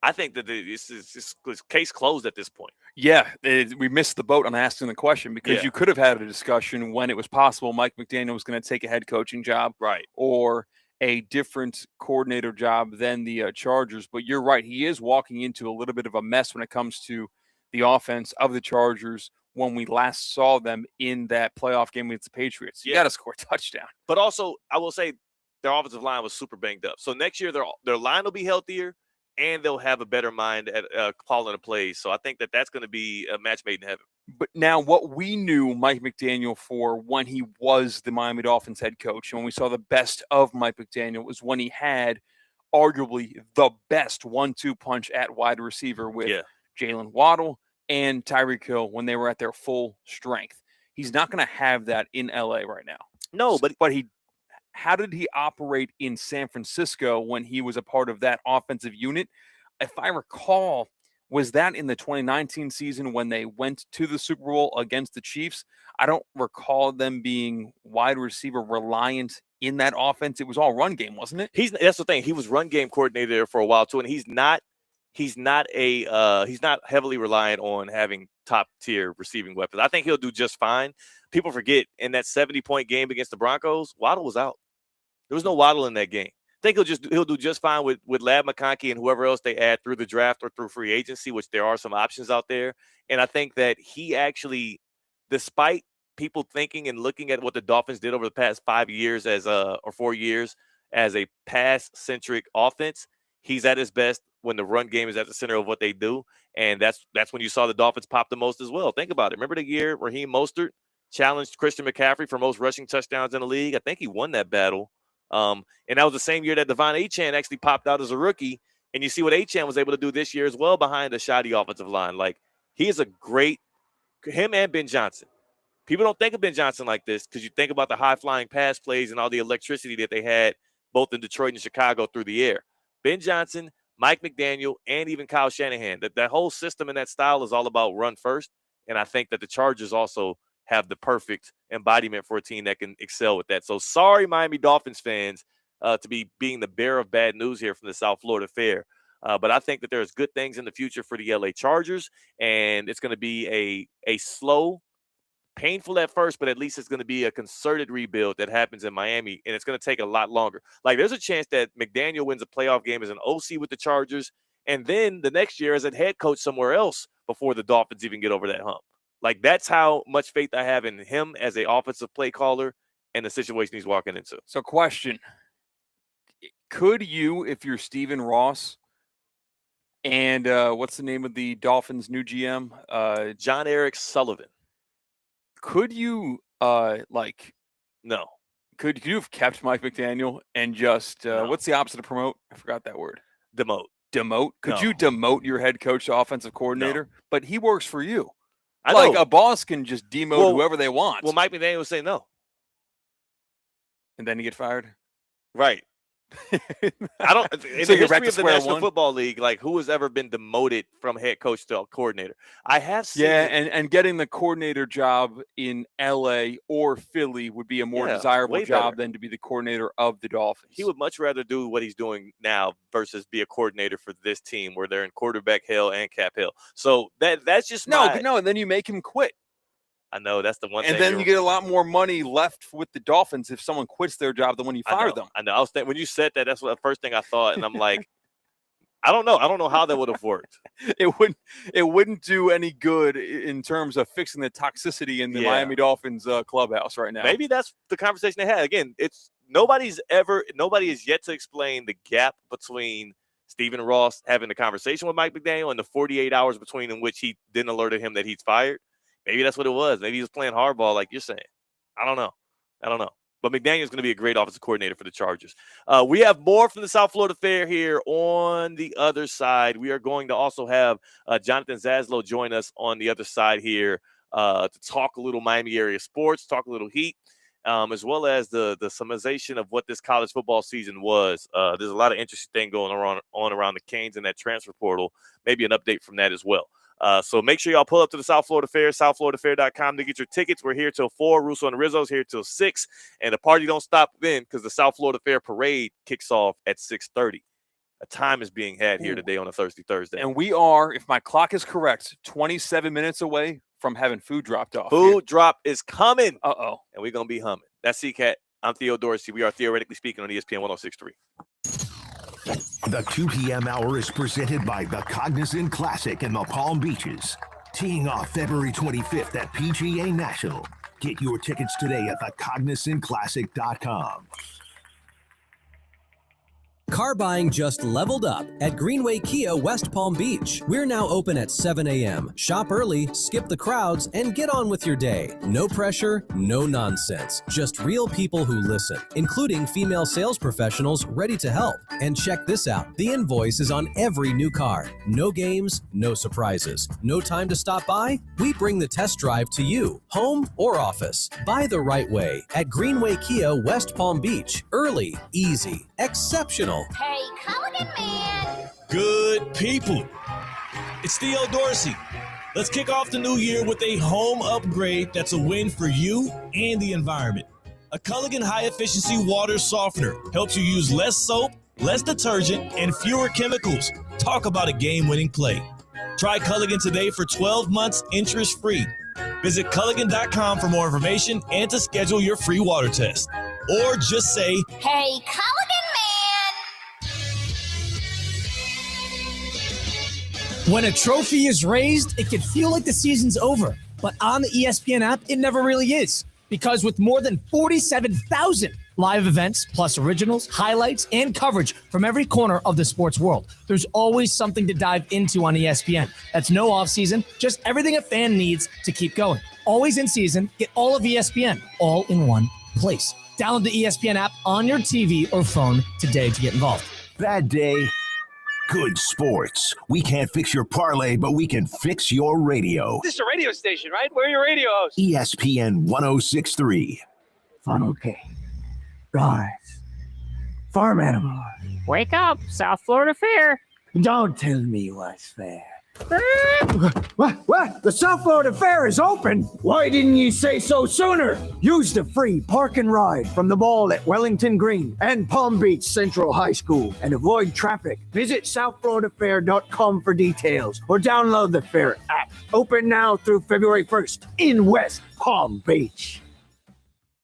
I think that this is case closed at this point. Yeah, we missed the boat on asking the question because you could have had a discussion when it was possible Mike McDaniel was going to take a head coaching job, right, or a different coordinator job than the Chargers. But you're right. He is walking into a little bit of a mess when it comes to the offense of the Chargers when we last saw them in that playoff game against the Patriots. You got to score a touchdown. But also, I will say their offensive line was super banged up. So next year, their line will be healthier, and they'll have a better mind at calling the plays. So I think that that's going to be a match made in heaven. But now what we knew Mike McDaniel for when he was the Miami Dolphins head coach, and when we saw the best of Mike McDaniel, was when he had arguably the best 1-2 punch at wide receiver with Jalen Waddle and Tyreek Hill when they were at their full strength. He's not going to have that in LA right now. No, but how did he operate in San Francisco when he was a part of that offensive unit? If I recall, was that in the 2019 season when they went to the Super Bowl against the Chiefs? I don't recall them being wide receiver reliant in that offense. It was all run game, wasn't it? That's the thing. He was run game coordinator there for a while too, and he's not heavily reliant on having top tier receiving weapons. I think he'll do just fine. People forget in that 70-point game against the Broncos, Waddle was out. There was no Waddle in that game. I think he'll do just fine with Lab McConkey and whoever else they add through the draft or through free agency, which there are some options out there. And I think that he actually, despite people thinking and looking at what the Dolphins did over the past 5 years or 4 years as a pass-centric offense, he's at his best when the run game is at the center of what they do. And that's when you saw the Dolphins pop the most as well. Think about it. Remember the year Raheem Mostert challenged Christian McCaffrey for most rushing touchdowns in the league? I think he won that battle. And that was the same year that Devon Achane actually popped out as a rookie. And you see what Achane was able to do this year as well behind a shoddy offensive line. Like, he is him and Ben Johnson. People don't think of Ben Johnson like this because you think about the high-flying pass plays and all the electricity that they had both in Detroit and Chicago through the air. Ben Johnson, Mike McDaniel, and even Kyle Shanahan, that whole system and that style is all about run first, and I think that the Chargers also have the perfect embodiment for a team that can excel with that. So sorry, Miami Dolphins fans, to be being the bearer of bad news here from the South Florida Fair. But I think that there's good things in the future for the LA Chargers, and it's going to be a slow, painful at first, but at least it's going to be a concerted rebuild that happens in Miami, and it's going to take a lot longer. Like, there's a chance that McDaniel wins a playoff game as an OC with the Chargers, and then the next year as a head coach somewhere else before the Dolphins even get over that hump. Like, that's how much faith I have in him as an offensive play caller and the situation he's walking into. So, question. Could you, if you're Stephen Ross and what's the name of the Dolphins' new GM? John Eric Sullivan. Could you, No. Could you have kept Mike McDaniel and just, No. what's the opposite of promote? I forgot that word. Demote. Demote? Could No. you demote your head coach to offensive coordinator? No. But he works for you. I Like, know. a boss can just demote whoever they want. Well, Mike McDaniel would say no. And then you get fired? Right. I don't. In So the you're back history to of the square National one? Football League, like, who has ever been demoted from head coach to a coordinator? I have seen. Yeah, it. and getting the coordinator job in LA or Philly would be a more Yeah, desirable way job better. than to be the coordinator of the Dolphins. He would much rather do what he's doing now versus be a coordinator for this team where they're in quarterback hell and cap hell. So that's just No, and then you make him quit. I know that's the one And thing. then you get a lot more money left with the Dolphins if someone quits their job than when you fire them. I know. I was thinking when you said that, that's what the first thing I thought, and I'm like, I don't know. I don't know how that would have worked. It wouldn't do any good in terms of fixing the toxicity in the Yeah. Miami Dolphins clubhouse right now. Maybe that's the conversation they had. Again, nobody has yet to explain the gap between Stephen Ross having the conversation with Mike McDaniel and the 48 hours between in which he then alerted him that he's fired. Maybe that's what it was. Maybe he was playing hardball like you're saying. I don't know. But McDaniel's going to be a great offensive coordinator for the Chargers. We have more from the South Florida Fair here on the other side. We are going to also have Jonathan Zaslow join us on the other side here to talk a little Miami area sports, talk a little Heat, as well as the summarization of what this college football season was. There's a lot of interesting things going on around the Canes and that transfer portal. Maybe an update from that as well. So make sure y'all pull up to the South Florida Fair, southfloridafair.com to get your tickets. We're here till 4. Russo and Rizzo's here till 6. And the party don't stop then because the South Florida Fair parade kicks off at 6:30. A time is being had here today on a Thursday. And we are, if my clock is correct, 27 minutes away from having food dropped off. Food drop is coming. Uh-oh. And we're going to be humming. That's C-Katt. I'm Theo Dorsey. We are Theoretically Speaking on ESPN 106.3. The 2 p.m. hour is presented by the Cognizant Classic in the Palm Beaches. Teeing off February 25th at PGA National. Get your tickets today at thecognizantclassic.com. Car buying just leveled up at Greenway Kia West Palm Beach. We're now open at 7 a.m. Shop early, skip the crowds, and get on with your day. No pressure, no nonsense. Just real people who listen, including female sales professionals ready to help. And check this out. The invoice is on every new car. No games, no surprises. No time to stop by? We bring the test drive to you, home or office. Buy the right way at Greenway Kia West Palm Beach. Early, easy, exceptional. Hey, Culligan man! Good people. It's Theo Dorsey. Let's kick off the new year with a home upgrade that's a win for you and the environment. A Culligan high-efficiency water softener helps you use less soap, less detergent, and fewer chemicals. Talk about a game-winning play. Try Culligan today for 12 months interest-free. Visit Culligan.com for more information and to schedule your free water test. Or just say, Hey, Culligan man! When a trophy is raised, it can feel like the season's over. But on the ESPN app, it never really is. Because with more than 47,000 live events, plus originals, highlights, and coverage from every corner of the sports world, there's always something to dive into on ESPN. That's no offseason, just everything a fan needs to keep going. Always in season, get all of ESPN, all in one place. Download the ESPN app on your TV or phone today to get involved. Bad day. Good sports. We can't fix your parlay, but we can fix your radio. This is a radio station, right? We're your radio host. ESPN 1063. Okay. Rise. Farm animal. Wake up, South Florida Fair. Don't tell me what's fair. What? The South Florida Fair is open? Why didn't you say so sooner? Use the free park and ride from the mall at Wellington Green and Palm Beach Central High School and avoid traffic. Visit southfloridafair.com for details or download the Fair app. Open now through February 1st in West Palm Beach.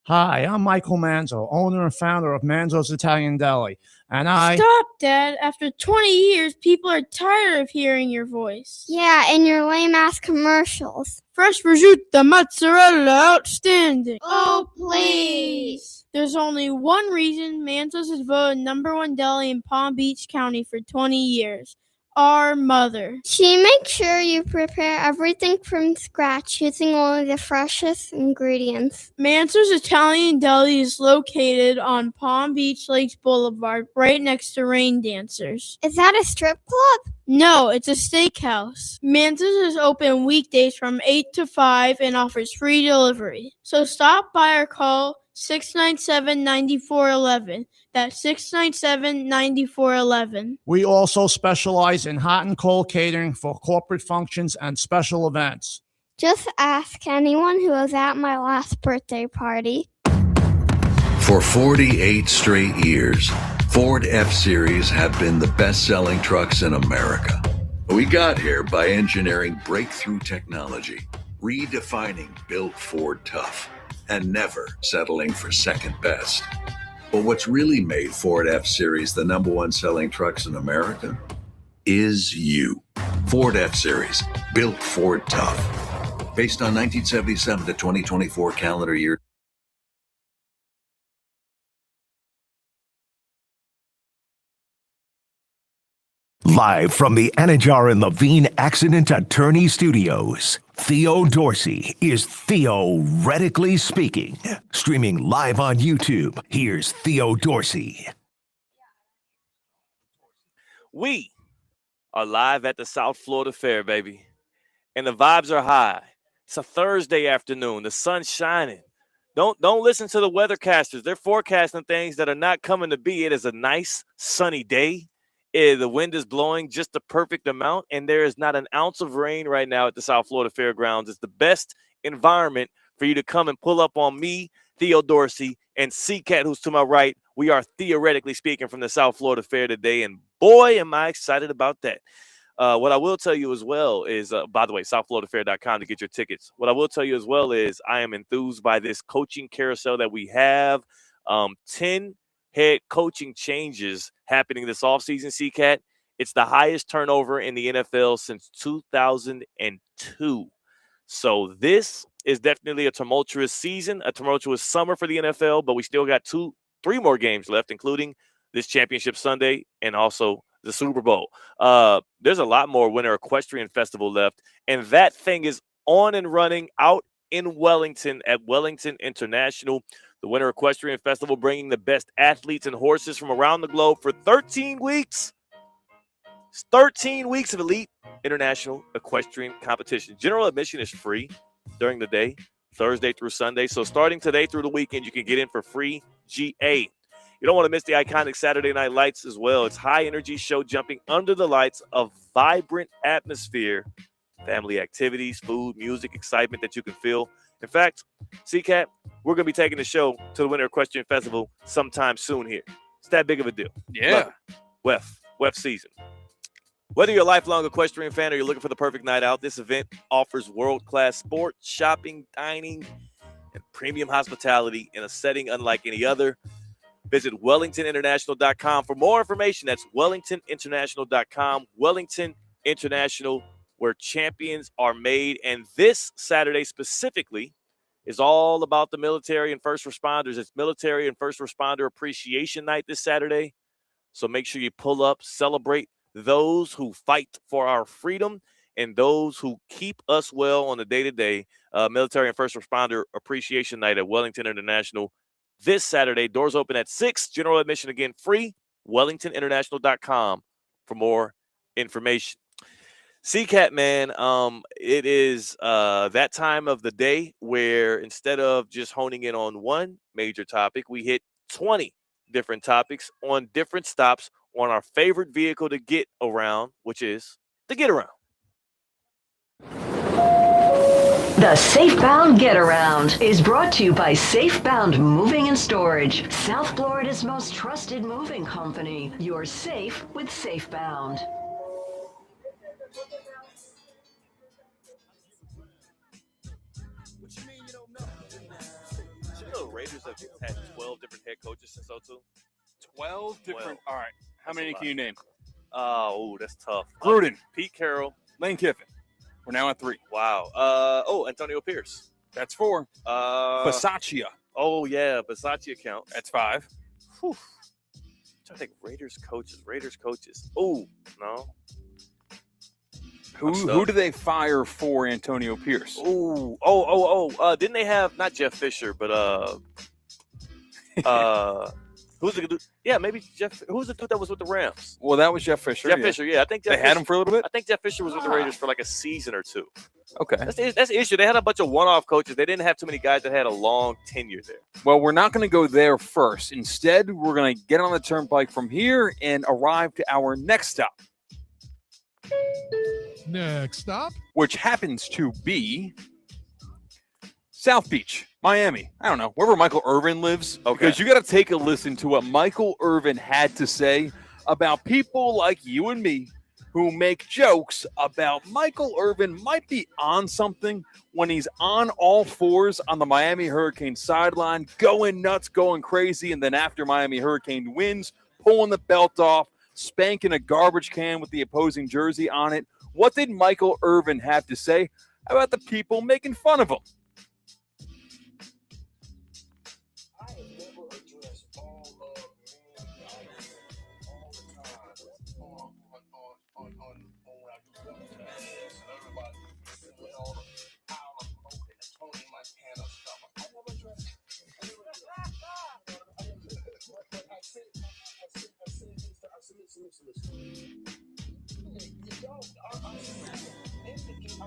Hi, I'm Michael Manzo, owner and founder of Manzo's Italian Deli. And Stop, Dad. After 20 years, people are tired of hearing your voice. Yeah, and your lame-ass commercials. Fresh prosciutto, mozzarella, outstanding. Oh, please. There's only one reason Manzo's is voted #1 deli in Palm Beach County for 20 years. Our mother. She makes sure you prepare everything from scratch using only the freshest ingredients. Manzo's Italian Deli is located on Palm Beach Lakes Boulevard, right next to Rain Dancers. Is that a strip club? No, it's a steakhouse. Manzo's is open weekdays from 8 to 5 and offers free delivery. So stop by or call 697-9411. That's 697-9411. we also specialize in hot and cold catering for corporate functions and special events. Just ask anyone who was at my last birthday party. For 48 straight years, Ford F-Series have been the best-selling trucks in America. We got here by engineering breakthrough technology, redefining Built Ford Tough, and never settling for second best. But what's really made Ford F-Series the #1 selling trucks in America is you. Ford F-Series, built Ford Tough. Based on 1977 to 2024 calendar year. Live from the Anajar and Levine Accident Attorney Studios, Theo Dorsey is theoretically speaking. Streaming live on YouTube, here's Theo Dorsey. We are live at the South Florida Fair, baby. And the vibes are high. It's a Thursday afternoon. The sun's shining. Don't listen to the weathercasters. They're forecasting things that are not coming to be. It is a nice, sunny day. The wind is blowing just the perfect amount, and there is not an ounce of rain right now at the South Florida Fairgrounds. It's the best environment for you to come and pull up on me, Theo Dorsey, and C-Katt, who's to my right. We are theoretically speaking from the South Florida Fair today, and boy, am I excited about that. What I will tell you as well is, by the way, southfloridafair.com to get your tickets. What I will tell you as well is I am enthused by this coaching carousel that we have. 10 head coaching changes happening this offseason, C-Katt. It's the highest turnover in the NFL since 2002. So this is definitely a tumultuous season, a tumultuous summer for the NFL, but we still got 3 more games left, including this championship Sunday and also the Super Bowl. There's a lot more Winter Equestrian Festival left, and that thing is on and running out in Wellington at Wellington International. The Winter Equestrian Festival bringing the best athletes and horses from around the globe for 13 weeks. It's 13 weeks of elite international equestrian competition. General admission is free during the day, Thursday through Sunday. So starting today through the weekend, you can get in for free GA. You don't want to miss the iconic Saturday Night Lights as well. It's high-energy show jumping under the lights, a vibrant atmosphere, family activities, food, music, excitement that you can feel. In fact, C-Katt, we're going to be taking the show to the Winter Equestrian Festival sometime soon here. It's that big of a deal. Yeah. WEF season. Whether you're a lifelong equestrian fan or you're looking for the perfect night out, this event offers world-class sports, shopping, dining, and premium hospitality in a setting unlike any other. Visit WellingtonInternational.com for more information. That's WellingtonInternational.com. Wellington International, where champions are made. And this Saturday specifically is all about the military and first responders. It's Military and First Responder Appreciation Night this Saturday. So make sure you pull up, celebrate those who fight for our freedom and those who keep us well on the day-to-day. Military and First Responder Appreciation Night at Wellington International this Saturday. Doors open at 6. General admission, again, free. WellingtonInternational.com for more information. C-Katt, man, it is that time of the day where instead of just honing in on one major topic, we hit 20 different topics on different stops on our favorite vehicle to get around, which is the Get Around. The Safebound Get Around is brought to you by Safebound Moving and Storage, South Florida's most trusted moving company. You're safe with Safebound. Raiders have had 12 different head coaches since 02. 12 different. All right. How many can you name? Oh, that's tough. Gruden, Pete Carroll, Lane Kiffin. We're now at 3. Wow. Antonio Pierce. That's 4. Bisaccia. Oh, yeah. Bisaccia counts. That's 5. Whew. I'm trying to think. Raiders coaches. Oh, no. Who do they fire for Antonio Pierce? Didn't they have not Jeff Fisher, but who's the dude? Yeah, maybe Jeff. Who's the dude that was with the Rams? Well, that was Jeff Fisher. Fisher, yeah. I think they had him for a little bit. I think Jeff Fisher was with the Raiders for like a season or 2. Okay, that's the issue. They had a bunch of one-off coaches. They didn't have too many guys that had a long tenure there. Well, we're not going to go there first. Instead, we're going to get on the turnpike from here and arrive to our next stop. Next stop, which happens to be South Beach, Miami. I don't know, wherever Michael Irvin lives. Okay. Because you got to take a listen to what Michael Irvin had to say about people like you and me who make jokes about Michael Irvin might be on something when he's on all fours on the Miami Hurricane sideline, going nuts, going crazy, and then after Miami Hurricane wins, pulling the belt off, spanking a garbage can with the opposing jersey on it. What did Michael Irvin have to say about the people making fun of him?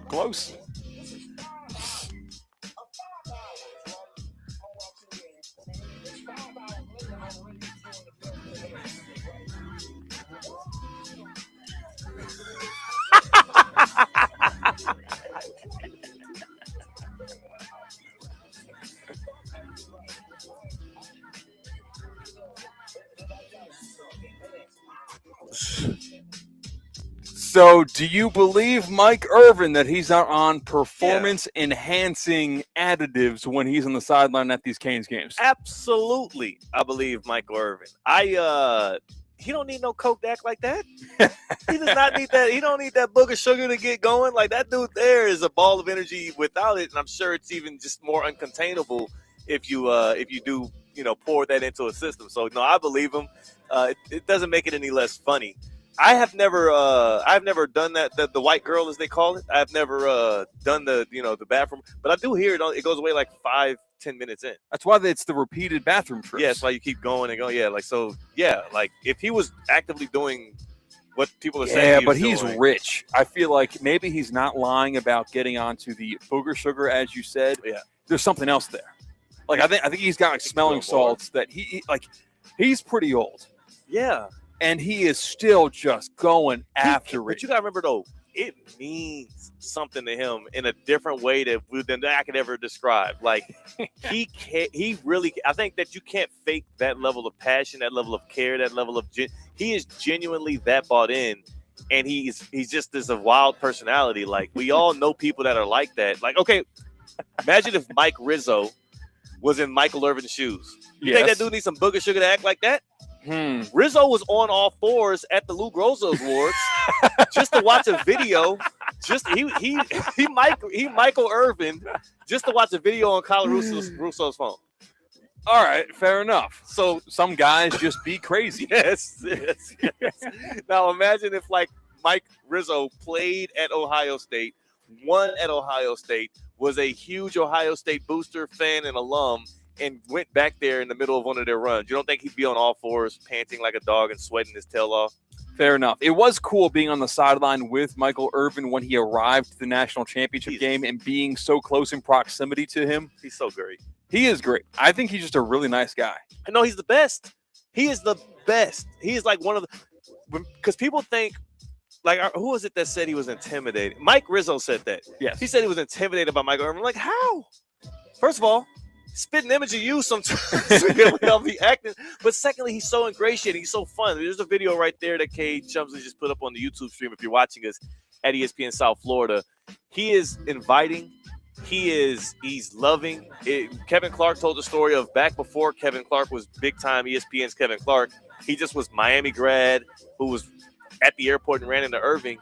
Close. So, do you believe Mike Irvin that he's not on performance-enhancing additives when he's on the sideline at these Canes games? Absolutely, I believe Michael Irvin. He don't need no coke to act like that. He does not need that. He don't need that booger sugar to get going. Like, that dude there is a ball of energy without it, and I'm sure it's even just more uncontainable if you do pour that into a system. So no, I believe him. It doesn't make it any less funny. I've never done that. The white girl, as they call it. I've never done the bathroom, but I do hear it. It goes away like 5-10 minutes in. That's why it's the repeated bathroom trips. Yeah, that's why you keep going and going. Yeah, like if he was actively doing what people are saying. Yeah, but he's rich. I feel like maybe he's not lying about getting onto the booger sugar, as you said. Yeah, there's something else there. Like I think he's got like smelling salts that he's pretty old. Yeah. And he is still just going after it. But you got to remember, though, it means something to him in a different way than I could ever describe. Like, he really – I think that you can't fake that level of passion, that level of care, that level of – he is genuinely that bought in, and he's just this a wild personality. Like, we all know people that are like that. Like, okay, imagine if Mike Rizzo was in Michael Irvin's shoes. You think that dude needs some booger sugar to act like that? Rizzo was on all fours at the Lou Groza Awards just to watch a video. He Michael Irvin just to watch a video on Kyle Russo's phone. All right, fair enough. So some guys just be crazy. Yes. Now imagine if like Mike Rizzo played at Ohio State, won at Ohio State, was a huge Ohio State booster fan and alum, and went back there in the middle of one of their runs. You don't think he'd be on all fours, panting like a dog and sweating his tail off? Fair enough. It was cool being on the sideline with Michael Irvin when he arrived to the national championship game and being so close in proximity to him. He's so great. He is great. I think he's just a really nice guy. I know he's the best. He is the best. He is like one of the – because people think – like, who was it that said he was intimidated? Mike Rizzo said that. Yes. He said he was intimidated by Michael Irvin. I'm like, how? First of all, spit an image of you sometimes. I'll be acting. But secondly, he's so ingratiating. He's so fun. There's a video right there that Kay Chumsley just put up on the YouTube stream if you're watching us at ESPN South Florida. He is inviting. He's loving. Kevin Clark told the story of back before Kevin Clark was big-time ESPN's Kevin Clark. He just was Miami grad who was at the airport and ran into Irving.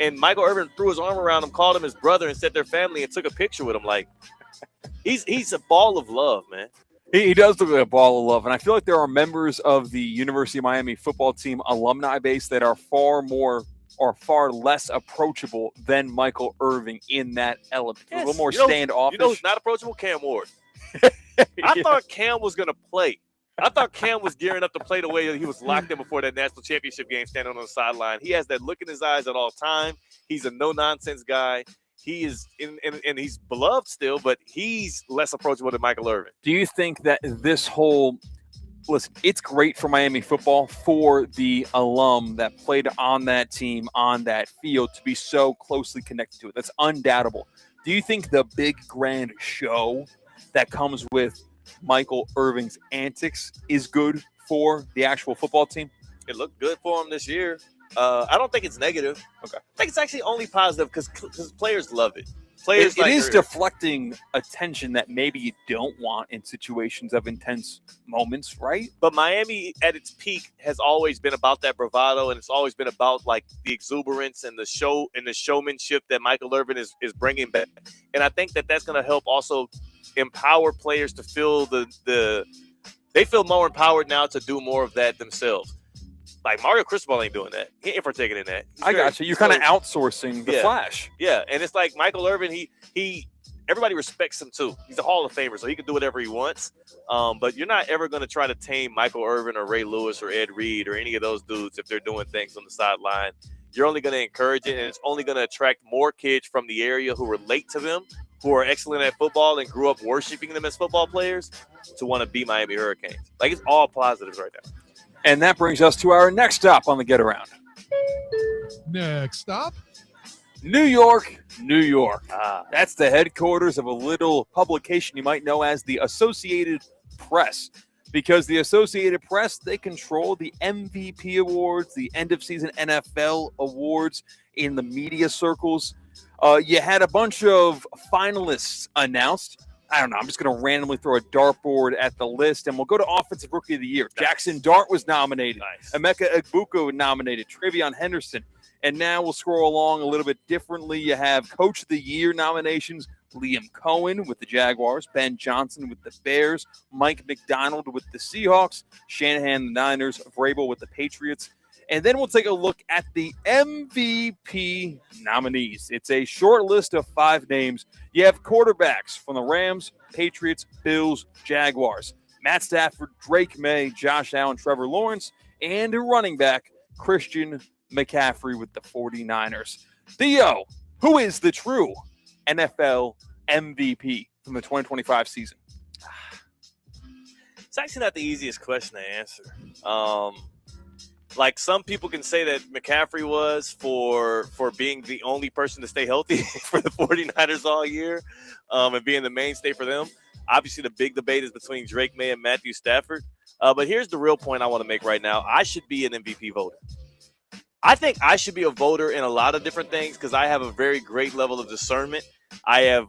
And Michael Irvin threw his arm around him, called him his brother, and said their family and took a picture with him. Like, he's a ball of love, man. He does look like a ball of love. And I feel like there are members of the University of Miami football team alumni base that are far less approachable than Michael Irving in that element. Yes. A little more You know standoffish. who's not approachable? Cam Ward. I thought Cam was going to play. I thought Cam was gearing up to play the way he was locked in before that national championship game, standing on the sideline. He has that look in his eyes at all time. He's a no-nonsense guy. He is, and he's beloved still, but he's less approachable than Michael Irvin. Do you think that this whole – listen, it's great for Miami football for the alum that played on that team, on that field, to be so closely connected to it. That's undoubtable. Do you think the big grand show that comes with Michael Irving's antics is good for the actual football team? It looked good for him this year. I don't think it's negative. Okay. I think it's actually only positive because players love it. It is deflecting attention that maybe you don't want in situations of intense moments, right? But Miami at its peak has always been about that bravado, and it's always been about like the exuberance and the show and the showmanship that Michael Irvin is bringing back. And I think that that's going to help also empower players to feel they feel more empowered now to do more of that themselves. Like Mario Cristobal ain't doing that. He ain't partaking in that. I got you. You're kind of outsourcing the flash. Yeah, and it's like Michael Irvin. He everybody respects him too. He's a Hall of Famer, so he can do whatever he wants. But you're not ever going to try to tame Michael Irvin or Ray Lewis or Ed Reed or any of those dudes if they're doing things on the sideline. You're only going to encourage it, and it's only going to attract more kids from the area who relate to them, who are excellent at football and grew up worshiping them as football players, to want to be Miami Hurricanes. Like, it's all positives right now. And that brings us to our next stop on the Get Around. Next stop, New York, New York. That's the headquarters of a little publication you might know as the Associated Press. Because the Associated Press, they control the MVP awards, the end-of-season NFL awards in the media circles. You had a bunch of finalists announced. I don't know. I'm just going to randomly throw a dartboard at the list, and we'll go to Offensive Rookie of the Year. Nice. Jackson Dart was nominated. Nice. Emeka Egbuka nominated. Travion Henderson. And now we'll scroll along a little bit differently. You have Coach of the Year nominations. Liam Cohen with the Jaguars. Ben Johnson with the Bears. Mike McDonald with the Seahawks. Shanahan, the Niners. Vrabel with the Patriots. And then we'll take a look at the MVP nominees. It's a short list of 5 names. You have quarterbacks from the Rams, Patriots, Bills, Jaguars. Matt Stafford, Drake May, Josh Allen, Trevor Lawrence, and a running back, Christian McCaffrey with the 49ers. Theo, who is the true NFL MVP from the 2025 season? It's actually not the easiest question to answer. Like, some people can say that McCaffrey was for being the only person to stay healthy for the 49ers all year, and being the mainstay for them. Obviously, the big debate is between Drake May and Matthew Stafford. But here's the real point I want to make right now. I should be an MVP voter. I think I should be a voter in a lot of different things because I have a very great level of discernment. I have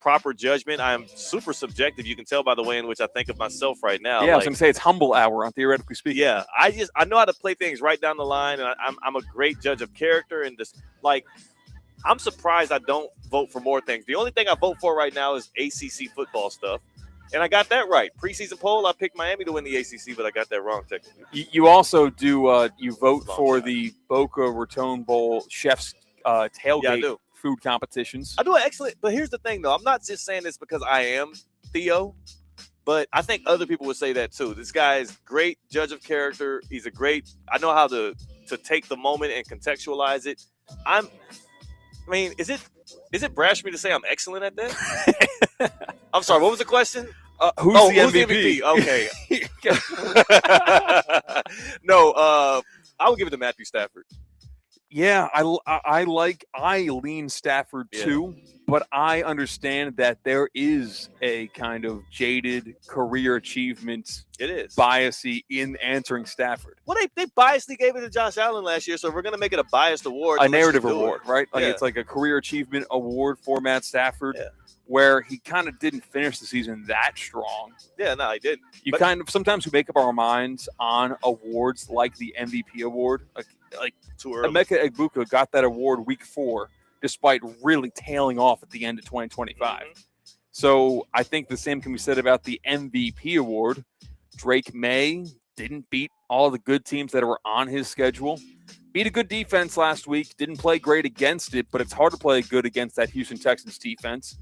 proper judgment. I am super subjective. You can tell by the way in which I think of myself right now. Yeah, I was going to say it's humble hour on Theoretically Speaking. Yeah, I know how to play things right down the line, and I'm a great judge of character. And just like, I'm surprised I don't vote for more things. The only thing I vote for right now is ACC football stuff, and I got that right. Preseason poll, I picked Miami to win the ACC, but I got that wrong technically. You also do you vote for the Boca Raton Bowl chef's tailgate. Yeah, I do. Food competitions. I do an excellent, but here's the thing though. I'm not just saying this because I am Theo, but I think other people would say that too. This guy is great judge of character. He's I know how to to take the moment and contextualize it. Is it brash for me to say I'm excellent at that? I'm sorry, what was the question? Who's the MVP? Okay. No, I would give it to Matthew Stafford. Yeah, I lean Stafford too, but I understand that there is a kind of jaded career achievement biasy in answering Stafford. Well, they biasly gave it to Josh Allen last year, so if we're going to make it a biased award. A narrative award, right? Like Yeah. it's like a career achievement award for Matt Stafford, where he kind of didn't finish the season that strong. Yeah, no, he didn't. Sometimes we make up our minds on awards like the MVP award. Like too early. Emeka Egbuka got that award week 4, despite really tailing off at the end of 2025. So I think the same can be said about the MVP award. Drake May didn't beat all the good teams that were on his schedule. Beat a good defense last week. Didn't play great against it, but it's hard to play good against that Houston Texans defense.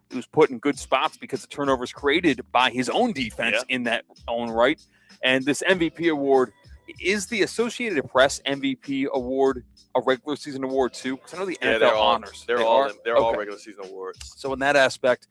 He was put in good spots because of turnovers created by his own defense in that own right. And this MVP award, is the Associated Press MVP award a regular season award too? Because I know the NFL honors. They're all regular season awards. So in that aspect,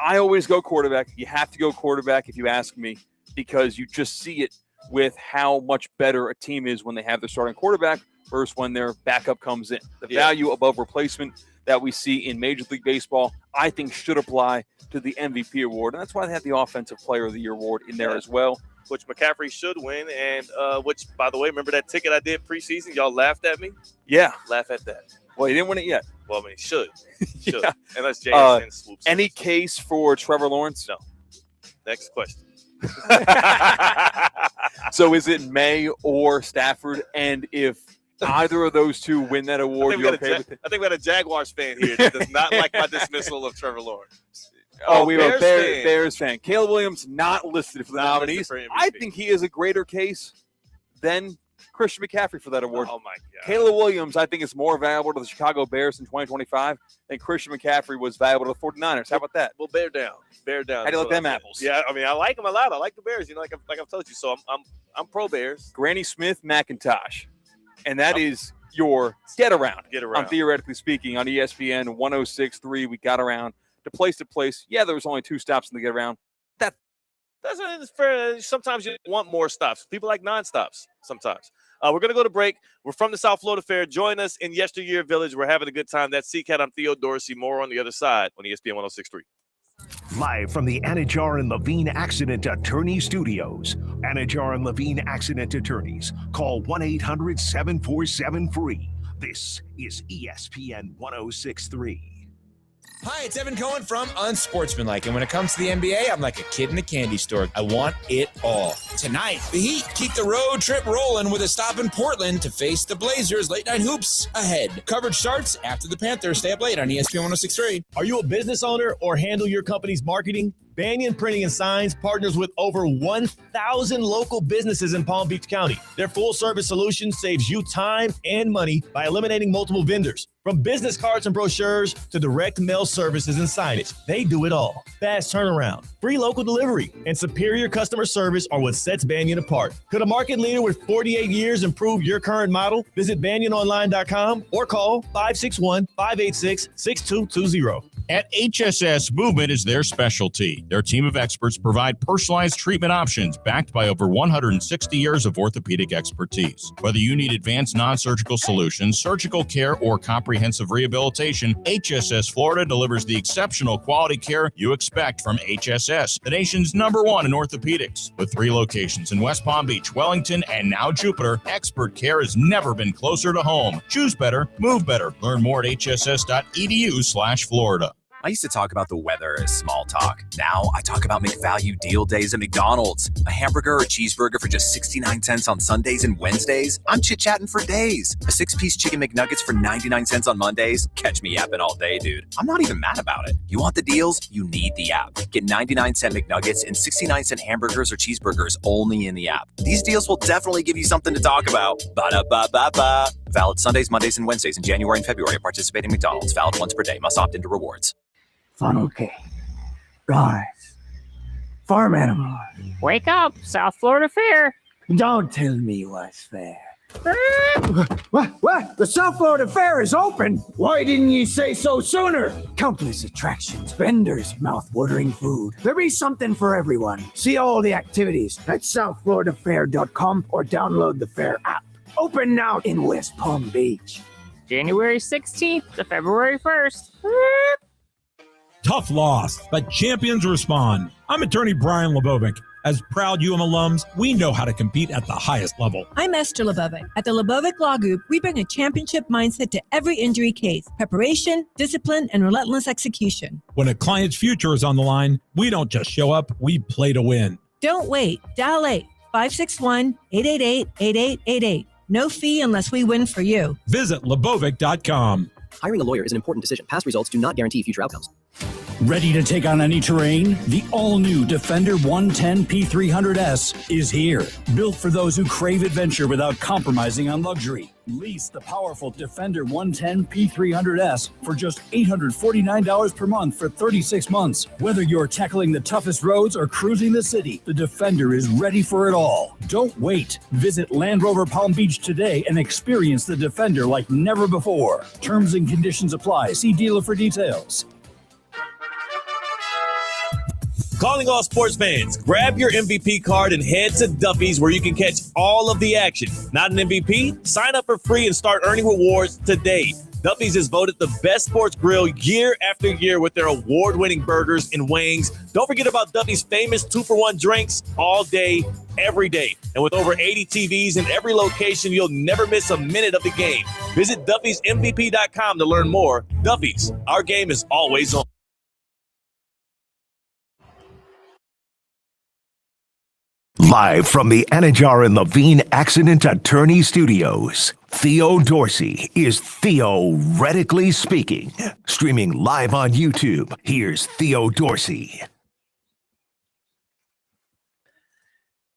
I always go quarterback. You have to go quarterback if you ask me, because you just see it with how much better a team is when they have their starting quarterback versus when their backup comes in. The value above replacement that we see in Major League Baseball, I think, should apply to the MVP award. And that's why they have the Offensive Player of the Year award in there as well. Which McCaffrey should win, and which, by the way, remember that ticket I did preseason? Y'all laughed at me? Yeah. Laugh at that. Well, he didn't win it yet. Well, I mean, he should. Unless Jason swoops. Any case for Trevor Lawrence? No. Next question. So is it May or Stafford? And if either of those two win that award, you're okay with it? I think we had a Jaguars fan here that does not like my dismissal of Trevor Lawrence. Oh, we have a Bears fan. Caleb Williams not listed for the nominees. I think he is a greater case than Christian McCaffrey for that award. Oh, my God. Caleb Williams, I think, is more valuable to the Chicago Bears in 2025 than Christian McCaffrey was valuable to the 49ers. How about that? Well, bear down. Bear down. How do you like them apples? Yeah, I mean, I like them a lot. I like the Bears, like I've told you. So I'm pro Bears. Granny Smith McIntosh. And that is your get around. Get around. On Theoretically Speaking on ESPN 106.3. We got around to place. Yeah, there was only 2 stops in the get around. That's fair. Sometimes you want more stops. People like non-stops sometimes. We're going to go to break. We're from the South Florida Fair. Join us in Yesteryear Village. We're having a good time. That's C-Katt. I'm Theo Dorsey. More on the other side on ESPN 106.3. Live from the Anajar and Levine Accident Attorney Studios. Anajar and Levine Accident Attorneys. Call 1-800-747-FREE. This is ESPN 106.3. Hi, it's Evan Cohen from Unsportsmanlike, and when it comes to the NBA, I'm like a kid in a candy store. I want it all. Tonight, the Heat keep the road trip rolling with a stop in Portland to face the Blazers. Late night hoops ahead. Coverage starts after the Panthers. Stay up late on ESPN 106.3. Are you a business owner or handle your company's marketing? Banyan Printing and Signs partners with over 1,000 local businesses in Palm Beach County. Their full-service solution saves you time and money by eliminating multiple vendors. From business cards and brochures to direct mail services and signage, they do it all. Fast turnaround, free local delivery, and superior customer service are what sets Banyan apart. Could a market leader with 48 years improve your current model? Visit banyanonline.com or call 561-586-6220. At HSS, movement is their specialty. Their team of experts provide personalized treatment options backed by over 160 years of orthopedic expertise. Whether you need advanced non-surgical solutions, surgical care, or comprehensive rehabilitation, HSS Florida delivers the exceptional quality care you expect from HSS, the nation's #1 in orthopedics. With 3 locations in West Palm Beach, Wellington, and now Jupiter, expert care has never been closer to home. Choose better, move better. Learn more at hss.edu/Florida. I used to talk about the weather as small talk. Now I talk about McValue deal days at McDonald's. A hamburger or cheeseburger for just 69 cents on Sundays and Wednesdays. I'm chit-chatting for days. A 6-piece chicken McNuggets for 99 cents on Mondays. Catch me yapping all day, dude. I'm not even mad about it. You want the deals? You need the app. Get 99-cent McNuggets and 69-cent hamburgers or cheeseburgers only in the app. These deals will definitely give you something to talk about. Ba-da-ba-ba-ba. Valid Sundays, Mondays, and Wednesdays in January and February at participating McDonald's. Valid once per day. Must opt into rewards. Funnel cake, rice, farm animals. Wake up, South Florida Fair. Don't tell me what's fair. What? The South Florida Fair is open? Why didn't you say so sooner? Countless attractions, vendors, mouth-watering food. There be something for everyone. See all the activities at southfloridafair.com or download the Fair app. Open now in West Palm Beach. January 16th to February 1st. Tough loss, but champions respond. I'm attorney Brian Lebovic. As proud UM alums, we know how to compete at the highest level. I'm Esther Lebovic. At the Lebovic Law Group, we bring a championship mindset to every injury case. Preparation, discipline, and relentless execution. When a client's future is on the line, we don't just show up, we play to win. Don't wait. Dial 8-561-888-8888. No fee unless we win for you. Visit Lebovic.com. Hiring a lawyer is an important decision. Past results do not guarantee future outcomes. Ready to take on any terrain? The all-new Defender 110 P300S is here. Built for those who crave adventure without compromising on luxury. Lease the powerful Defender 110 P300S for just $849 per month for 36 months. Whether you're tackling the toughest roads or cruising the city, the Defender is ready for it all. Don't wait. Visit Land Rover Palm Beach today and experience the Defender like never before. Terms and conditions apply. See dealer for details. Calling all sports fans, grab your MVP card and head to Duffy's where you can catch all of the action. Not an MVP? Sign up for free and start earning rewards today. Duffy's is voted the best sports grill year after year with their award-winning burgers and wings. Don't forget about Duffy's famous 2-for-1 drinks all day, every day. And with over 80 TVs in every location, you'll never miss a minute of the game. Visit Duffy'sMVP.com to learn more. Duffy's, our game is always on. Live from the Anajar and Levine Accident Attorney Studios, Theo Dorsey is theoretically speaking. Streaming live on YouTube, here's Theo Dorsey.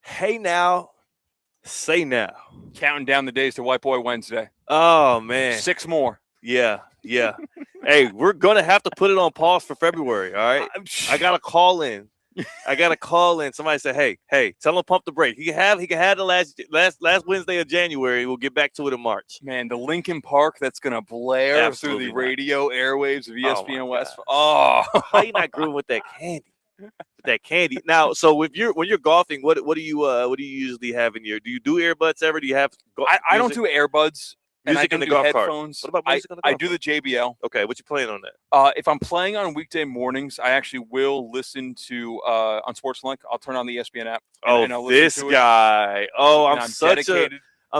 Hey now, say now. Counting down the days to White Boy Wednesday. Oh, man. 6 more. Yeah. Hey, we're going to have to put it on pause for February, all right? I got to call in. Somebody said, hey, tell him pump the brake. He can have the last Wednesday of January. We'll get back to it in March. Man, the Lincoln Park that's going to blare Absolutely through the radio airwaves of ESPN West. Oh, how you not grooving with that candy? Now, so when you're golfing, what do you usually have in your? Do you do earbuds ever? Do you have? I don't do earbuds. Music in the golf headphones. Cart. What about music on the golf I do the JBL. Okay, what you playing on that? If I'm playing on weekday mornings, I actually will listen to on SportsLink. I'll turn on the ESPN app. And I'll listen This to guy. It. Oh, I'm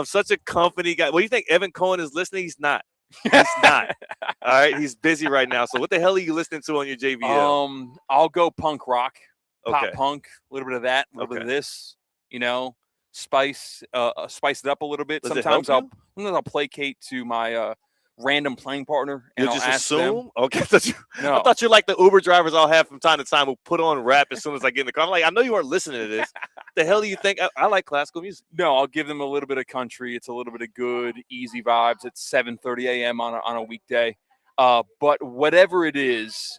such a company guy. What do you think? Evan Cohen is listening? He's not. He's not. All right, he's busy right now. So what the hell are you listening to on your JBL? I'll go punk rock, pop Okay. punk, a little bit of that, a little bit of this. Spice it up a little bit. Does it Sometimes help you? I'll placate to my random playing partner and You'll I'll just ask them. assume? Okay. I No. thought you're like the Uber drivers I'll have from time to time who put on rap as soon as I get in the car. I'm like, I know you aren't listening to this. The hell do you think? I like classical music. No, I'll give them a little bit of country. It's a little bit of good, easy vibes. It's 7:30 a.m. on a weekday. But whatever it is,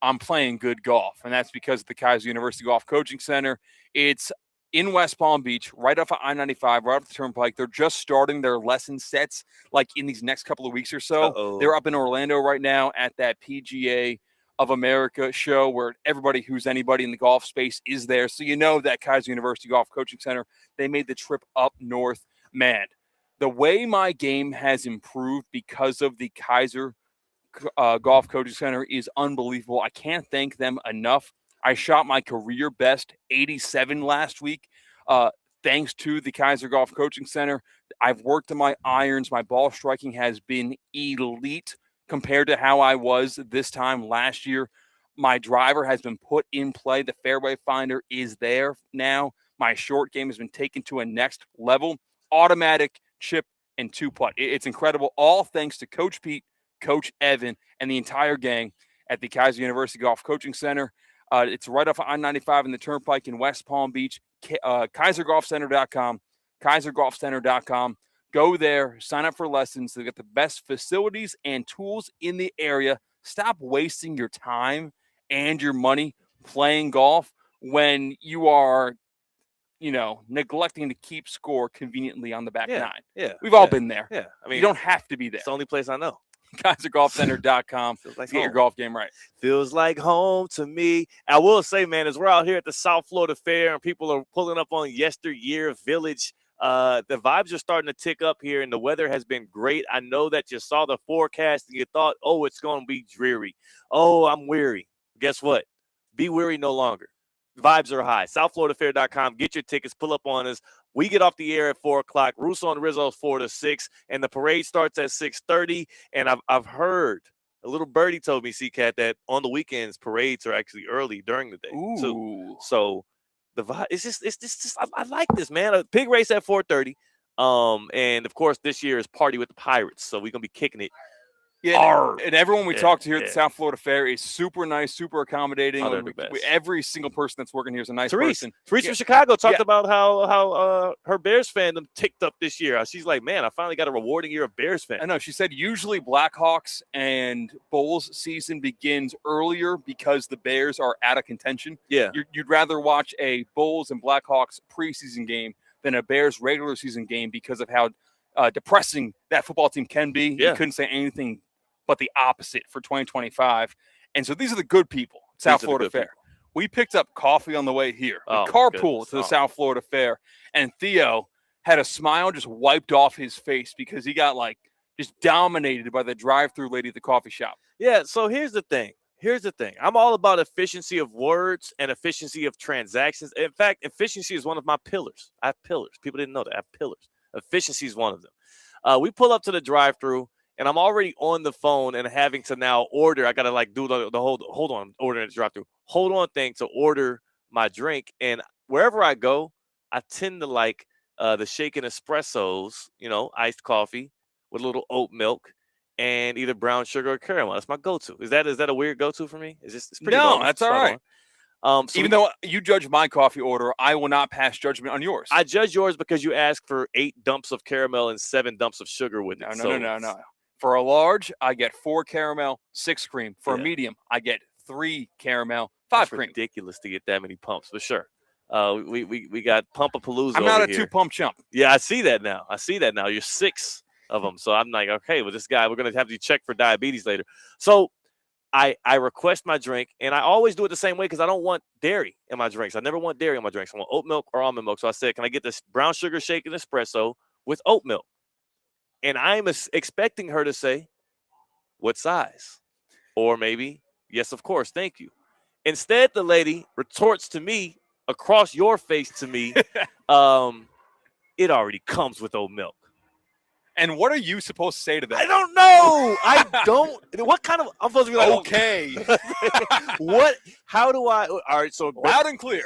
I'm playing good golf, and that's because of the Kaiser University Golf Coaching Center. It's in West Palm Beach, right off of I-95, right off the Turnpike. They're just starting their lesson sets, like in these next couple of weeks or so. Uh-oh. They're up in Orlando right now at that PGA of America show where everybody who's anybody in the golf space is there. So that Kaiser University Golf Coaching Center, they made the trip up north. Man, the way my game has improved because of the Kaiser Golf Coaching Center is unbelievable. I can't thank them enough. I shot my career best 87 last week, thanks to the Kaiser Golf Coaching Center. I've worked on my irons. My ball striking has been elite compared to how I was this time last year. My driver has been put in play. The fairway finder is there now. My short game has been taken to a next level. Automatic chip and 2-putt. It's incredible. All thanks to Coach Pete, Coach Evan, and the entire gang at the Kaiser University Golf Coaching Center. It's right off of I-95 in the Turnpike in West Palm Beach. KaiserGolfCenter.com. KaiserGolfCenter.com. Go there, sign up for lessons. They've got the best facilities and tools in the area. Stop wasting your time and your money playing golf when you are neglecting to keep score conveniently on the back nine. Yeah. We've all been there. Yeah. I mean, you don't have to be there. It's the only place I know. GeyserGolfCenter.com. Like get your golf game right. Feels like home to me. I will say, man, as we're out here at the South Florida Fair and people are pulling up on Yesteryear Village, the vibes are starting to tick up here and the weather has been great. I know that you saw the forecast and you thought, oh, it's going to be dreary. Oh, I'm weary. Guess what? Be weary no longer. Vibes are high. SouthFloridaFair.com. Get your tickets. Pull up on us. We get off the air at 4 o'clock. Russo and Rizzo's 4 to 6, and the parade starts at 6:30. And I've heard a little birdie told me, C-Katt, that on the weekends parades are actually early during the day. Ooh. So the vibe it's just I like this, man. A pig race at 4:30. And of course this year is Party with the Pirates, so we're gonna be kicking it. Yeah, and everyone we talk to here at the South Florida Fair is super nice, super accommodating. Oh, they're the best. Every single person that's working here is a nice person. Therese from Chicago talked about how her Bears fandom ticked up this year. She's like, man, I finally got a rewarding year of Bears fans. I know. She said usually Blackhawks and Bulls season begins earlier because the Bears are out of contention. Yeah. You'd rather watch a Bulls and Blackhawks preseason game than a Bears regular season game because of how depressing that football team can be. Yeah. You couldn't say anything but the opposite for 2025. And so these are the good people, South Florida Fair. We picked up coffee on the way here. We carpooled to the South Florida Fair, and Theo had a smile just wiped off his face because he got just dominated by the drive-through lady at the coffee shop. Yeah, so here's the thing. I'm all about efficiency of words and efficiency of transactions. In fact, efficiency is one of my pillars. I have pillars. People didn't know that. I have pillars. Efficiency is one of them. We pull up to the drive-through, and I'm already on the phone and having to now order. I got to do the hold on, order at the drive-through. Hold on thing to order my drink. And wherever I go, I tend to like the shaken espressos, iced coffee with a little oat milk and either brown sugar or caramel. That's my go-to. Is that a weird go-to for me? It's pretty low. That's all right. So even though you judge my coffee order, I will not pass judgment on yours. I judge yours because you ask for 8 dumps of caramel and 7 dumps of sugar with it. No. For a large, I get 4 caramel, 6 cream. For a medium, I get 3 caramel, 5 cream. Ridiculous to get that many pumps, for sure. We got Pumpapalooza. I'm not over a here. 2-pump chump. Yeah, I see that now. You're 6 of them. So I'm like, okay, well, this guy, we're going to have to check for diabetes later. So I request my drink, and I always do it the same way because I don't want dairy in my drinks. I never want dairy in my drinks. I want oat milk or almond milk. So I said, can I get this brown sugar shaken espresso with oat milk? And I'm expecting her to say, what size? Or maybe, yes, of course, thank you. Instead, the lady retorts to me, across your face to me, it already comes with oat milk. And what are you supposed to say to that? I don't know. I don't. What kind of? I'm supposed to be like, okay. What? How do I? All right. So loud and clear.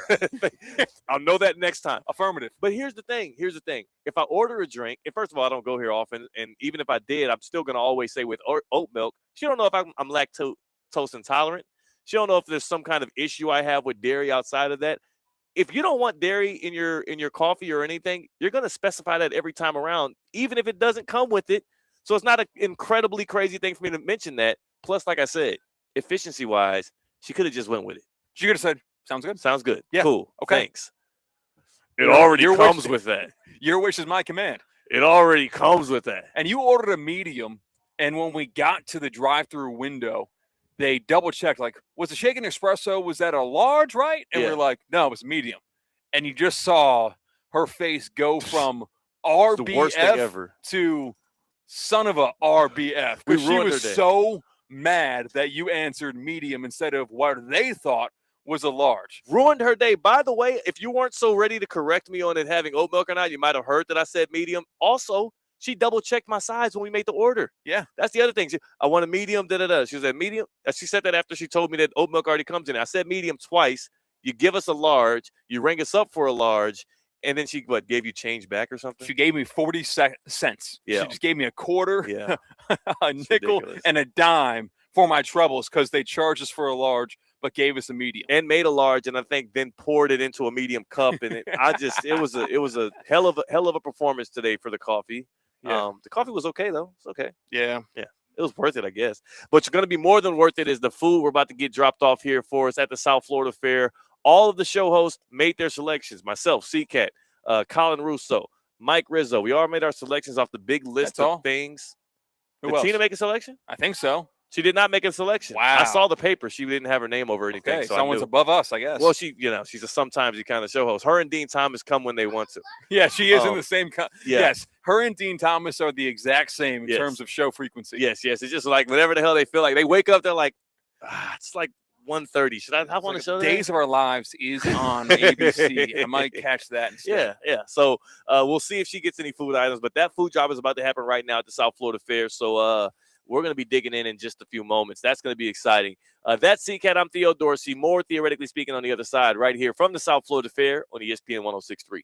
I'll know that next time. Affirmative. But here's the thing. If I order a drink, and first of all, I don't go here often, and even if I did, I'm still gonna always say with oat milk. She don't know if I'm lactose intolerant. She don't know if there's some kind of issue I have with dairy outside of that. If you don't want dairy in your coffee or anything, you're going to specify that every time around, even if it doesn't come with it. So it's not an incredibly crazy thing for me to mention that. Plus, like I said, efficiency-wise, she could have just went with it. She could have said, sounds good. Sounds good. Yeah. Cool. Okay. Thanks. It already comes with that. Your wish is my command. It already comes with that. And you ordered a medium, and when we got to the drive-through window, they double-checked, was the shaken espresso, was that a large, right? And we're like, no, it was medium. And you just saw her face go from RBF the worst thing ever to son of a RBF. We She ruined was her day. so mad that you answered medium instead of what they thought was a large. Ruined her day. By the way, if you weren't so ready to correct me on it having oat milk or not, you might have heard that I said medium. Also, she double-checked my size when we made the order. Yeah. That's the other thing. I want a medium, da-da-da. She said medium. She said that after she told me that oat milk already comes in it. I said medium twice. You give us a large. You ring us up for a large. And then she, gave you change back or something? She gave me 40 cents. Yeah. She just gave me a quarter, Yeah. a nickel, ridiculous. and a dime for my troubles because they charged us for a large but gave us a medium. And made a large, and I think then poured it into a medium cup. And it was a hell of a performance today for the coffee. Yeah. The coffee was okay though. It's okay. Yeah. It was worth it, I guess. What's going to be more than worth it is the food we're about to get dropped off here for us at the South Florida Fair All of the show hosts made their selections. Myself, C-Katt, Colin Russo, Mike Rizzo. We all made our selections off the big list of things. Who Did else? Tina make a selection? I think so. She did not make a selection. Wow. I saw the paper. She didn't have her name over anything. Okay, so someone's I knew. above us, I guess. Well, she's a sometimes you kind of show host. Her and Dean Thomas come when they want to. Yeah, she is in the same. Yeah. Yes, her and Dean Thomas are the exact same in terms of show frequency. Yes. It's just like whatever the hell they feel like. They wake up, they're like, it's like 1:30. Should I want to show that? Days of Our Lives is on ABC. I might catch that instead. Yeah. So we'll see if she gets any food items. But that food drop is about to happen right now at the South Florida Fair. So we're going to be digging in just a few moments. That's going to be exciting. That's C-Katt. I'm Theo Dorsey. More Theoretically Speaking on the other side right here from the South Florida Fair on ESPN 106.3.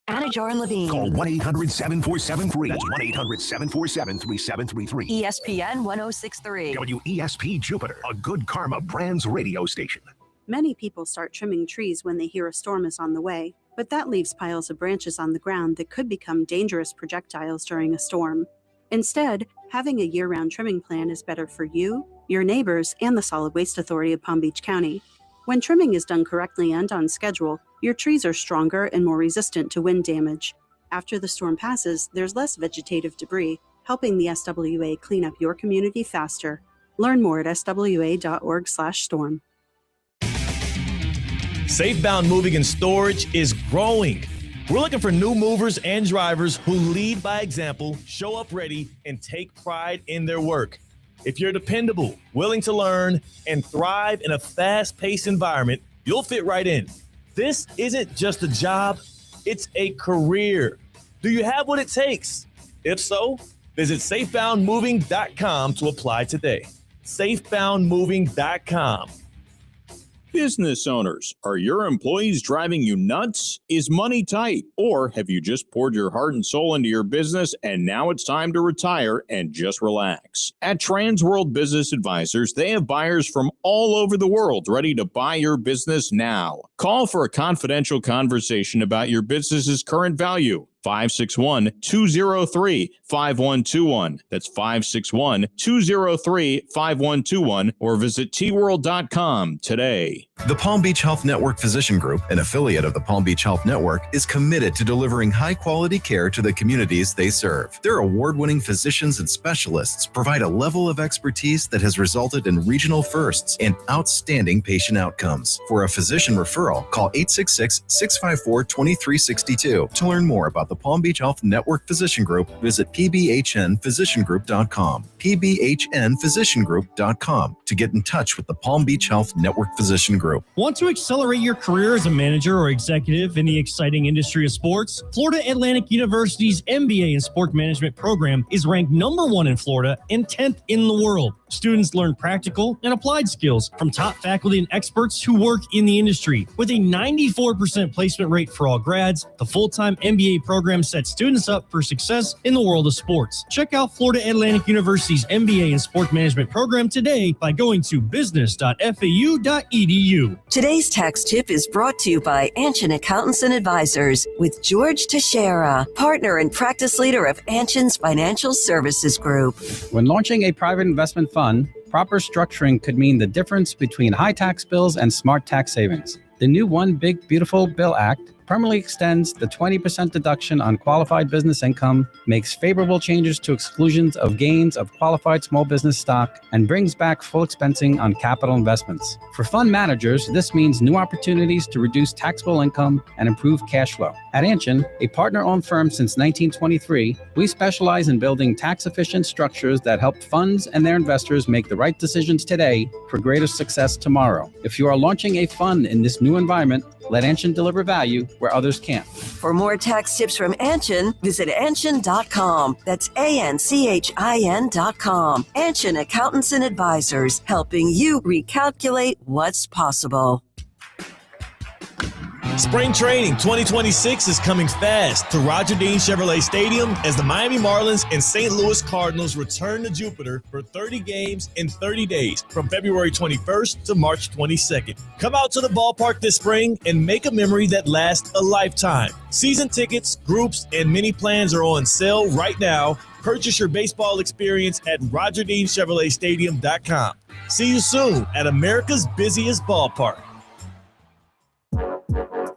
Anna Joran Levine. Call 1-800-747-FREE. That's 1-800-747-3733. ESPN 1063. WESP Jupiter, a Good Karma Brands radio station. Many people start trimming trees when they hear a storm is on the way, but that leaves piles of branches on the ground that could become dangerous projectiles during a storm. Instead, having a year-round trimming plan is better for you, your neighbors, and the Solid Waste Authority of Palm Beach County. When trimming is done correctly and on schedule, your trees are stronger and more resistant to wind damage. After the storm passes, there's less vegetative debris, helping the SWA clean up your community faster. Learn more at swa.org/storm. Safebound Moving and Storage is growing. We're looking for new movers and drivers who lead by example, show up ready, and take pride in their work. If you're dependable, willing to learn, and thrive in a fast-paced environment, you'll fit right in. This isn't just a job, it's a career. Do you have what it takes? If so, visit safeboundmoving.com to apply today. Safeboundmoving.com. Business owners, are your employees driving you nuts? Is money tight? Or have you just poured your heart and soul into your business and now it's time to retire and just relax? At Transworld Business Advisors, they have buyers from all over the world ready to buy your business now. Call for a confidential conversation about your business's current value. 561-203-5121. That's 561-203-5121 or visit tworld.com today. The Palm Beach Health Network Physician Group, an affiliate of the Palm Beach Health Network, is committed to delivering high-quality care to the communities they serve. Their award-winning physicians and specialists provide a level of expertise that has resulted in regional firsts and outstanding patient outcomes. For a physician referral, call 866-654-2362. To learn more about the Palm Beach Health Network Physician Group, visit pbhnphysiciangroup.com. pbhnphysiciangroup.com to get in touch with the Palm Beach Health Network Physician Group. Want to accelerate your career as a manager or executive in the exciting industry of sports? Florida Atlantic University's MBA in Sport Management program is ranked #1 in Florida and 10th in the world. Students learn practical and applied skills from top faculty and experts who work in the industry. With a 94% placement rate for all grads, the full-time MBA program sets students up for success in the world of sports. Check out Florida Atlantic University's MBA in Sport Management program today by going to business.fau.edu. Today's tax tip is brought to you by Anshin Accountants and Advisors with George Teixeira, partner and practice leader of Anshin's Financial Services Group. When launching a private investment fund, proper structuring could mean the difference between high tax bills and smart tax savings. The new One Big Beautiful Bill Act permanently extends the 20% deduction on qualified business income, makes favorable changes to exclusions of gains of qualified small business stock, and brings back full expensing on capital investments. For fund managers, this means new opportunities to reduce taxable income and improve cash flow. At Anshin, a partner-owned firm since 1923, we specialize in building tax-efficient structures that help funds and their investors make the right decisions today for greater success tomorrow. If you are launching a fund in this new environment, let Anshin deliver value where others can't. For more tax tips from Anshin, visit Anshin.com. That's ANCHIN.com. Anshin Accountants and Advisors, helping you recalculate what's possible. Spring training 2026 is coming fast to Roger Dean Chevrolet Stadium as the Miami Marlins and St. Louis Cardinals return to Jupiter for 30 games in 30 days from February 21st to March 22nd. Come out to the ballpark this spring and make a memory that lasts a lifetime. Season tickets, groups, and mini plans are on sale right now. Purchase your baseball experience at RogerDeanChevroletStadium.com. See you soon at America's busiest ballpark.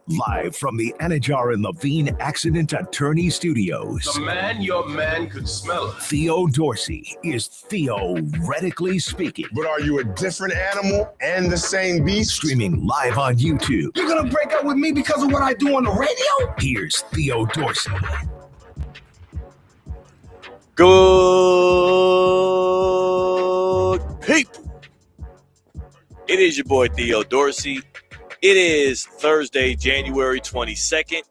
Live from the Anajar and Levine Accident Attorney Studios. The man your man could smell it. Theo Dorsey is theoretically speaking. But are you a different animal and the same beast? Streaming live on YouTube. You're gonna break up with me because of what I do on the radio? Here's Theo Dorsey. Good people. It is your boy Theo Dorsey. It is Thursday, January 22nd.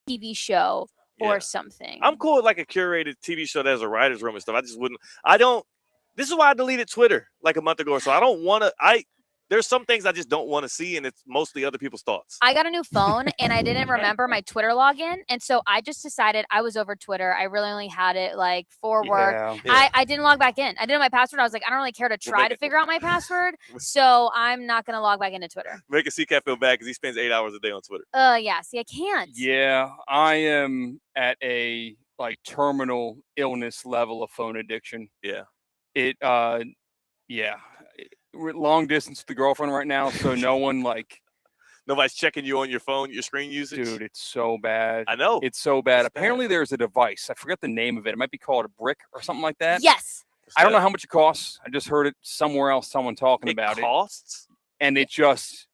TV show Yeah. or something. I'm cool with like a curated TV show that has a writer's room and stuff. I just wouldn't. I don't. This is why I deleted Twitter like a month ago or so. I don't want to. There's some things I just don't want to see, and it's mostly other people's thoughts. I got a new phone and I didn't remember my Twitter login. And so I just decided I was over Twitter. I really only had it like for work. Yeah. I didn't log back in. I didn't know my password. I was like, I don't really care to try to figure out my password. So I'm not going to log back into Twitter. Make a C-Katt feel bad because he spends 8 hours a day on Twitter. Yeah. See, I can't. Yeah, I am at a like terminal illness level of phone addiction. Yeah. We're long distance with the girlfriend right now, so nobody's checking you on your phone, your screen usage. Dude, it's so bad. I know. It's so bad. It's Apparently bad. there's a device. I forget the name of it. It might be called a brick or something like that. Yes. I don't know how much it costs. I just heard it somewhere else, someone talking about it. Costs? And it just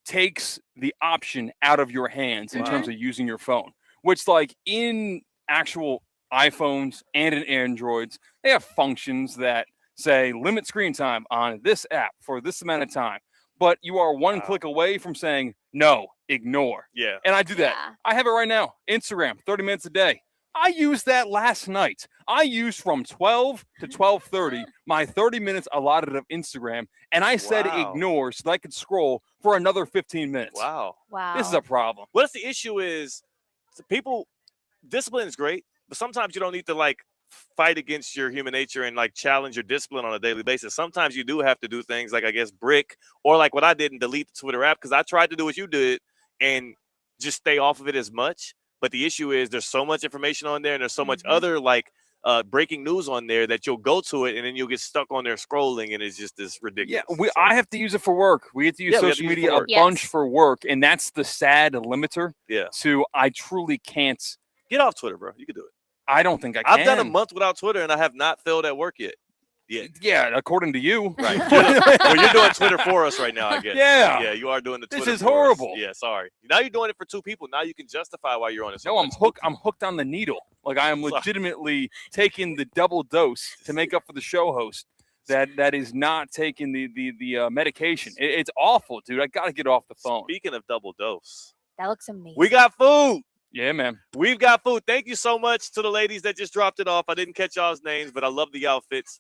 takes the option out of your hands in terms of using your phone, which like in actual iPhones and in Androids, they have functions that say limit screen time on this app for this amount of time. But you are one click away from saying, no, ignore. Yeah. And I do that. I have it right now. Instagram, 30 minutes a day. I used that last night. I used from 12 to 12:30 my 30 minutes allotted of Instagram, and I said ignore so that I could scroll for another 15 minutes. Wow. This is a problem. What's the issue is discipline is great, but sometimes you don't need to like fight against your human nature and like challenge your discipline on a daily basis. Sometimes you do have to do things like, I guess, brick or like what I did and delete the Twitter app because I tried to do what you did and just stay off of it as much. But the issue is there's so much information on there and there's so much other like breaking news on there that you'll go to it and then you'll get stuck on there scrolling and it's just this ridiculous. Yeah, I have to use it for work. We have to use social media a bunch for work, and that's the sad limiter. Yeah. So I truly can't get off Twitter, bro. You can do it. I don't think I can. I've done a month without Twitter and I have not failed at work yet. Yeah, according to you. Right. Well, you're doing Twitter for us right now, I guess. Yeah. Yeah, you are doing the Twitter. This is for horrible. Us. Yeah, sorry. Now you're doing it for two people. Now you can justify why you're on it. No, I'm hooked on the needle. Like I am legitimately taking the double dose to make up for the show host that is not taking the medication. It's awful, dude. I got to get off the phone. Speaking of double dose. That looks amazing. We got food. Yeah, man. We've got food. Thank you so much to the ladies that just dropped it off. I didn't catch y'all's names, but I love the outfits.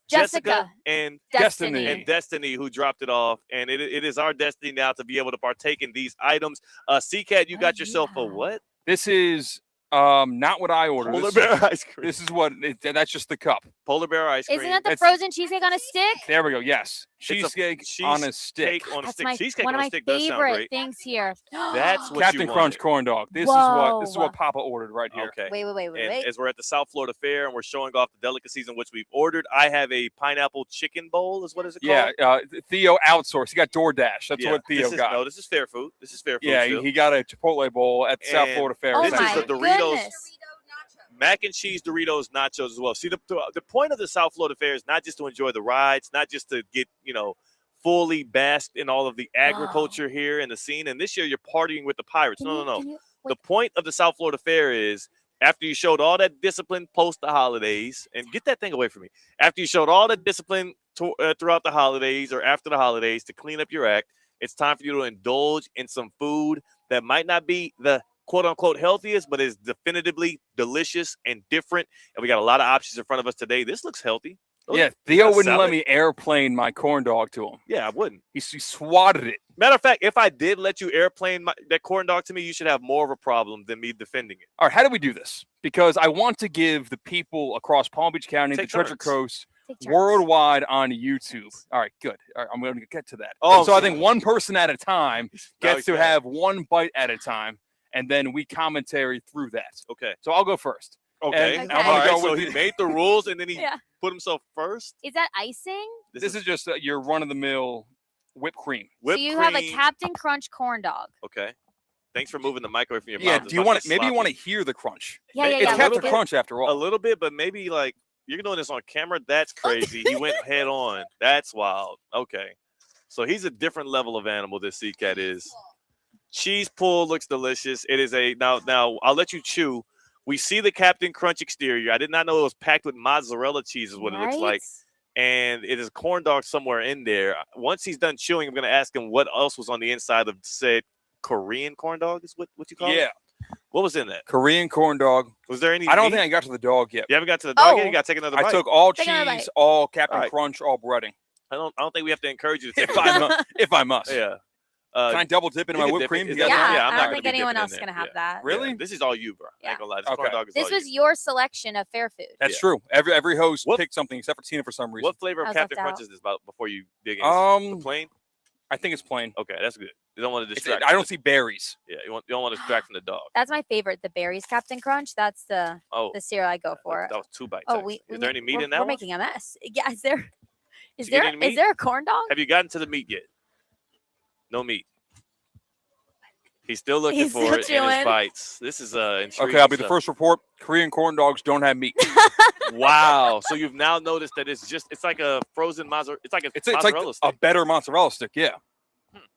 Jessica and Destiny who dropped it off. And it is our destiny now to be able to partake in these items. C-Katt, you got yourself a what? This is not what I ordered. Polar bear ice cream. This is what that's just the cup. Polar bear ice cream. Isn't that the frozen cheesecake on a stick? There we go. Yes. Cheesecake on a stick. That's cheesecake one on of a my stick does sound favorite great. things here. That's what Captain you Crunch wanted. corn dog. This Whoa. is what Papa ordered right here. Okay. Wait. And as we're at the South Florida Fair and we're showing off the delicacies in which we've ordered, I have a pineapple chicken bowl. Is what is it called? Yeah. Theo outsourced. He got DoorDash. That's what Theo got. No, this is fair food. This is fair food. Yeah, still. he got a Chipotle bowl at the South Florida Fair. Oh This my is the Doritos. goodness. Mac and cheese Doritos nachos as well. See, the point of the South Florida Fair is not just to enjoy the rides, not just to get, fully basked in all of the agriculture here and the scene. And this year you're partying with the Pirates. No. The point of the South Florida Fair is after you showed all that discipline post the holidays, and get that thing away from me. After you showed all that discipline throughout the holidays or after the holidays to clean up your act, it's time for you to indulge in some food that might not be the quote-unquote healthiest, but is definitively delicious and different. And we got a lot of options in front of us today. This looks healthy. Yeah, Theo wouldn't let me airplane my corn dog to him. Yeah, I wouldn't. He swatted it. Matter of fact, if I did let you airplane that corn dog to me, you should have more of a problem than me defending it. All right, how do we do this? Because I want to give the people across Palm Beach County, the Treasure Coast, worldwide on YouTube. All right, good. All right, I'm going to get to that. So I think one person at a time gets to have one bite at a time, and then we commentary through that. Okay. So I'll go first. Okay. And I'm gonna go so with he made the rules and then he Yeah. put himself first. Is that icing? This is just your run-of-the-mill whipped cream. So you have a Captain Crunch corn dog. Okay. Thanks for moving the mic away from your Yeah. mouth. Do you want? Maybe you want to hear the crunch. Yeah. It's a Captain little bit. Crunch after all. A little bit, but maybe like you're doing this on camera. That's crazy. He went head on. That's wild. Okay. So he's a different level of animal. This C-Katt is. Cheese pull looks delicious. It is now. I'll let you chew. We see the Captain Crunch exterior. I did not know it was packed with mozzarella cheese. Is what it looks like. and it is a corn dog somewhere in there. Once he's done chewing, I'm going to ask him what else was on the inside of said Korean corn dog is what you call it? Yeah. What was in that? Korean corn dog. Was there any I don't meat? think I got to the dog yet. You haven't got to the dog yet? You got to take another bite. I took all Take another cheese, bite. all Captain All right. Crunch, all breading. I don't think we have to encourage you to take If I must. Yeah. Can I double dip into you my can whipped dip cream? it. You guys Yeah, want- I'm I not don't gonna think be anyone dipping else in is going to there. have that. Really? Yeah. This is all you, bro. I ain't gonna lie. This corn dog is This all was you. your selection of fair food. That's true. Every host picked something except for Tina for some reason. What flavor I of was Captain left Crunch out. is this about before you dig in? The plain? I think it's plain. Okay, that's good. You don't want to It's- distract. I don't see berries. Yeah, you don't want to distract from the dog. That's my favorite, the berries Captain Crunch. That's the cereal I go for. That was 2 bites. Oh, actually. Is there any meat in that We're one? making a mess. Yeah, is there? Is Did you get there? any meat? Is there a corn dog? Have you gotten to the meat yet? No meat. He's still looking He's for still it in his chewing. bites. This is intriguing Okay, I'll be the stuff. first report. Korean corn dogs don't have meat. Wow. So you've now noticed that it's like a frozen mozzarella. It's like a It's like mozzarella stick. a better mozzarella stick, yeah.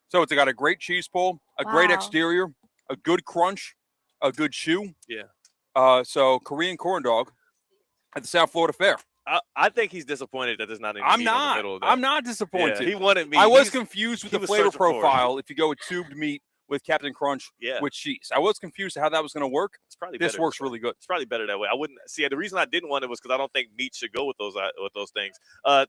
So it's got a great cheese pull, a great Wow. exterior, a good crunch, a good chew. Yeah. So Korean corn dog at the South Florida Fair. I think he's disappointed that there's not any I'm meat in the not. middle of that. I'm not disappointed. Yeah, he wanted meat. I was He's- confused with he the was flavor searching for it. profile if you go with tubed meat with Captain Crunch with cheese. I was confused how that was going to work. It's probably this better works this way. really good. It's probably better that way. I wouldn't see. The reason I didn't want it was because I don't think meat should go with those things.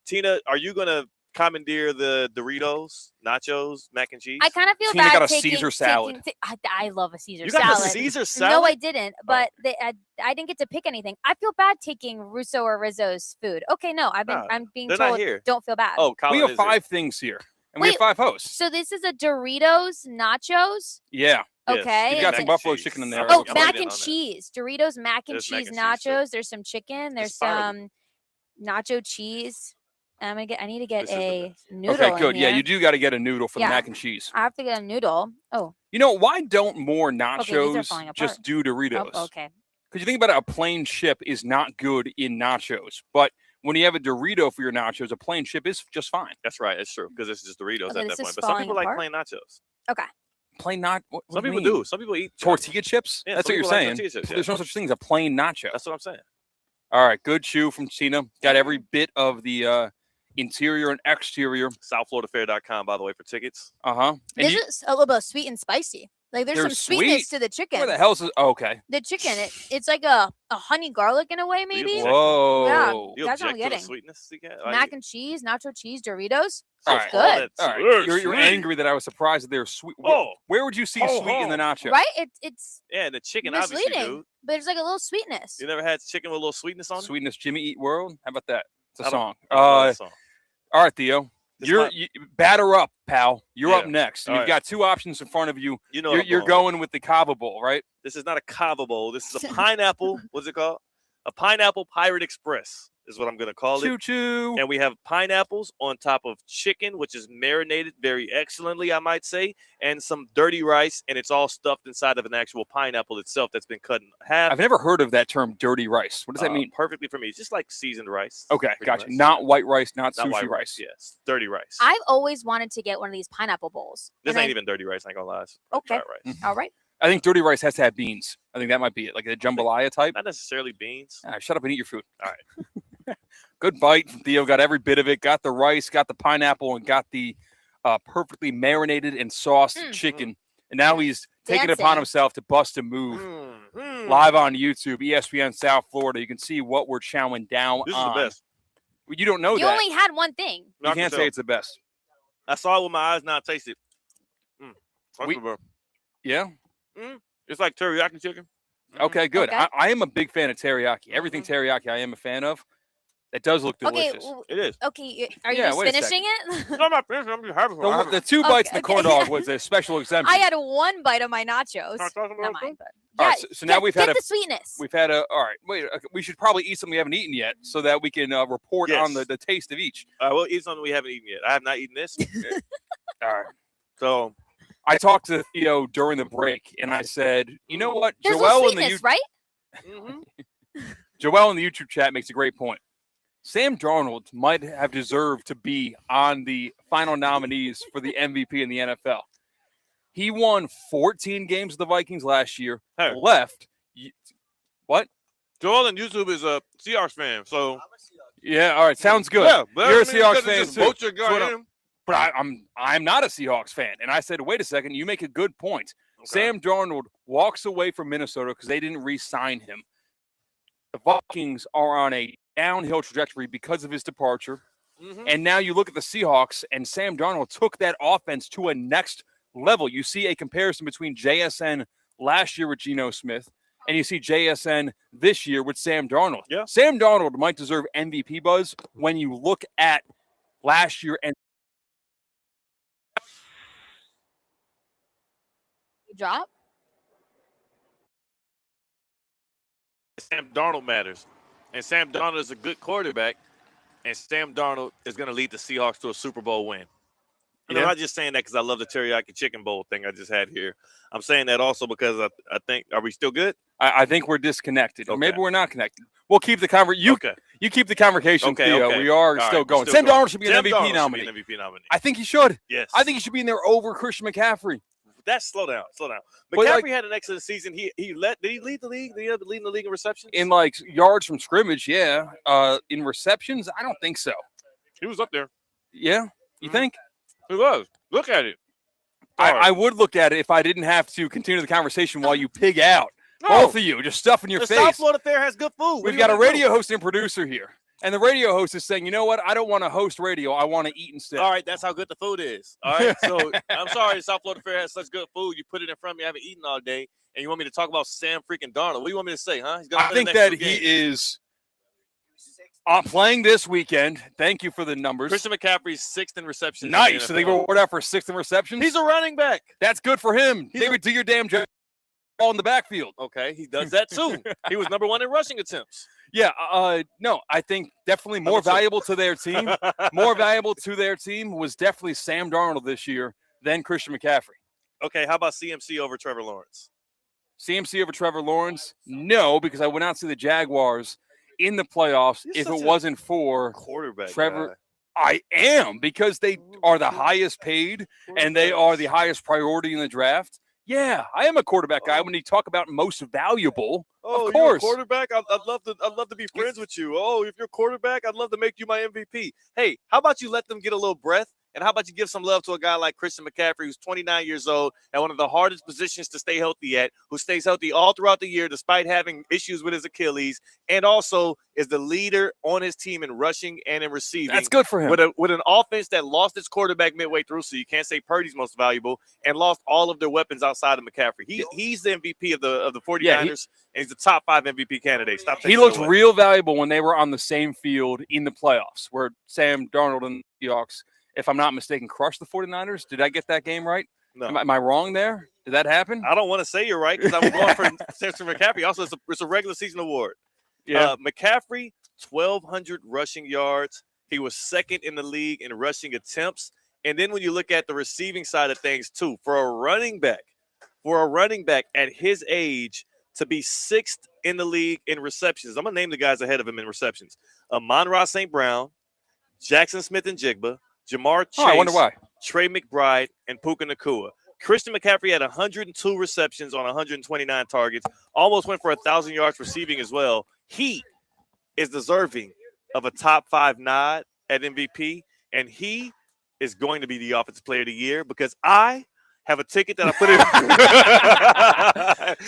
Tina, are you gonna commandeer the Doritos, nachos, mac and cheese? I kind of feel Tina bad got a taking, Caesar salad. I love a Caesar You salad. got the Caesar salad? No, I didn't. But I didn't get to pick anything. I feel bad taking Russo or Rizzo's food. Okay, no, I'm being they're not told here. don't feel bad. Oh, we have 5 things here, and we have 5 hosts. So this is a Doritos nachos. Yeah. Okay. You've got and some then- buffalo chicken in there. Oh, mac and cheese. Doritos mac and There's mac cheese and cheese, too. nachos. There's some chicken. There's some nacho cheese. And I need to get a noodle. Okay, good. in Yeah, here. you do got to get a noodle for Yeah. the mac and cheese. I have to get a noodle. Oh, You know, why don't more Okay, these are nachos falling apart. just do Doritos? oh, okay. Because you think about it, a plain chip is not good in nachos. But when you have a Dorito for your nachos, a plain chip is just fine. That's right. It's true because it's just Doritos Okay, at this that is point. But some falling people like apart? plain nachos. Okay. Plain not. Some people do. Some people eat tortilla chips. Yeah, That's some what you're people like saying. tortilla chips, yeah. There's no such thing as a plain nacho. That's what I'm saying. All right, good chew from Tina. Got every bit of the interior and exterior. SouthFloridaFair.com, by the way, for tickets. This is a little bit sweet and spicy. Like there's some They're sweetness sweet? to the chicken. Where the hell is this? Oh, okay. The chicken, it's like a honey garlic in a way, maybe. Whoa. Yeah, You that's what I'm object to the getting. sweetness, C-Katt? Mac and cheese, nacho cheese, Doritos. All Sounds right. good. All right. You're sweet. angry that I was surprised that they're sweet. Where would you see sweet in the nacho? Right? It's Yeah, and the chicken, obviously, misleading, dude. but it's like a little sweetness. You never had chicken with a little sweetness on it? Sweetness Jimmy Eat World? How about that? It's a I don't- song. I don't know that song. All right, Theo. You batter up, pal. You're up Yeah. next. And All you've right. got 2 options in front of you. You know what I'm You're going with the Cava Bowl, right? This is not a Cava Bowl. This is a pineapple. What's it called? A pineapple Pirate Express is what I'm going to call it. Choo-choo. And we have pineapples on top of chicken, which is marinated very excellently, I might say, and some dirty rice, and it's all stuffed inside of an actual pineapple itself that's been cut in half. I've never heard of that term, dirty rice. What does that mean? Perfectly for me. It's just like seasoned rice. Okay, pretty gotcha. much. Not white rice, not Not sushi white rice. Yes, dirty rice. I've always wanted to get one of these pineapple bowls. This And ain't even dirty rice. I ain't gonna lie. It's Okay. dry rice. All right. I think dirty rice has to have beans. I think that might be it, like a jambalaya type. Not necessarily beans. Shut up and eat your food. All right. Good bite from Theo. Got every bit of it. Got the rice, got the pineapple, and got the perfectly marinated and sauced chicken. And now he's taking it upon Dancing. himself to bust a move. Live on YouTube, ESPN South Florida. You can see what we're chowing down This is on. the best. Well, you don't know You that. only had one thing. You can't say it's the best. I saw it with my eyes, now I taste it. We- Yeah? It's like teriyaki chicken. Okay, good. Okay. I am a big fan of teriyaki. Everything teriyaki I am a fan of. It does look Okay. delicious. It is. Okay. Are you Yeah, just wait a finishing it? No, I'm not finished. I'm just having The 2 bites in the Okay, corn okay. dog was a special exemption. I had one bite of my nachos. Not mine, but All yeah, right, so now we've had get a the sweetness. We've had a all right. Wait, we should probably eat something we haven't eaten yet, so that we can report on Yes. the taste of each. We'll eat something we haven't eaten yet. I have not eaten this. All right. So I talked to Theo during the break, and I said, you know what, There's no Joel in the sweetness, right? Joel in the YouTube chat makes a great point. Sam Darnold might have deserved to be on the final nominees for the MVP in the NFL. He won 14 games with the Vikings last year. Left. What? Joel on YouTube is a Seahawks fan, so Yeah, all right, sounds good. Yeah, but You're a I mean, Seahawks because fan just too. vote your guy in. But I'm not a Seahawks fan, and I said, wait a second, you make a good point. Okay. Sam Darnold walks away from Minnesota because they didn't re-sign him. The Vikings are on a downhill trajectory because of his departure, and now you look at the Seahawks, and Sam Darnold took that offense to a next level. You see a comparison between JSN last year with Geno Smith, and you see JSN this year with Sam Darnold. Yeah. Sam Darnold might deserve MVP buzz when you look at last year and drop. Sam Darnold matters, and Sam Darnold is a good quarterback, and Sam Darnold is going to lead the Seahawks to a Super Bowl win. And I'm not just saying that because I love the teriyaki chicken bowl thing I just had here. I'm saying that also because I think, are we still good? I think we're disconnected, or maybe we're not connected. We'll keep the conversation. You keep the conversation, Theo. We are still going. Sam Darnold should be an MVP nominee. I think he should. Yes. I think he should be in there over Christian McCaffrey. Slow down. But McCaffrey had an excellent season. Did he lead the league? Did he end up leading the league in receptions? In like yards from scrimmage, yeah. In receptions, I don't think so. He was up there. Yeah, you think? He was. Look at it. I would look at it if I didn't have to continue the conversation while you pig out. Both of you, just stuffing your face. The South Florida Fair has good food. We've got a radio host and producer here. And the radio host is saying, you know what? I don't want to host radio. I want to eat instead. All right, that's how good the food is. All right, so I'm sorry the South Florida Fair has such good food. You put it in front of me. I haven't eaten all day, and you want me to talk about Sam freaking Darnold. What do you want me to say, huh? I think that he is playing this weekend. Thank you for the numbers. Christian McCaffrey's 6th in receptions. Nice. So they reward out for 6th in receptions? He's a running back. That's good for him. David, do your damn job. Ball in the backfield. Okay, he does that too. He was number 1 in rushing attempts. Yeah, no, I think definitely more valuable to their team. More valuable to their team was definitely Sam Darnold this year than Christian McCaffrey. Okay, how about CMC over Trevor Lawrence? CMC over Trevor Lawrence? No, because I would not see the Jaguars in the playoffs if it wasn't for quarterback Trevor. Guy. I am, because they are the highest paid and they are the highest priority in the draft. Yeah, I am a quarterback guy. When you talk about most valuable, of course. You're a quarterback? I'd love to be friends with you. Oh, if you're a quarterback, I'd love to make you my MVP. Hey, how about you let them get a little breath? And how about you give some love to a guy like Christian McCaffrey, who's 29 years old, at one of the hardest positions to stay healthy at, who stays healthy all throughout the year despite having issues with his Achilles, and also is the leader on his team in rushing and in receiving. That's good for him. With an offense that lost its quarterback midway through, so you can't say Purdy's most valuable, and lost all of their weapons outside of McCaffrey. He's the MVP of the 49ers, and he's the top 5 MVP candidate. He looked real valuable when they were on the same field in the playoffs, where Sam Darnold and the Seahawks, if I'm not mistaken, crushed the 49ers. Did I get that game right? No. Am I wrong there? Did that happen? I don't want to say you're right because I'm going for Christian McCaffrey. Also, it's a regular season award. Yeah. McCaffrey, 1,200 rushing yards. He was 2nd in the league in rushing attempts. And then when you look at the receiving side of things, too, for a running back at his age to be 6th in the league in receptions, I'm going to name the guys ahead of him in receptions. Amon-Ra St. Brown, Jackson Smith and Jigba, Jamar Chase, I wonder why. Trey McBride, and Puka Nacua. Christian McCaffrey had 102 receptions on 129 targets, almost went for 1,000 yards receiving as well. He is deserving of a top 5 nod at MVP, and he is going to be the Offensive Player of the Year because I have a ticket that I put in.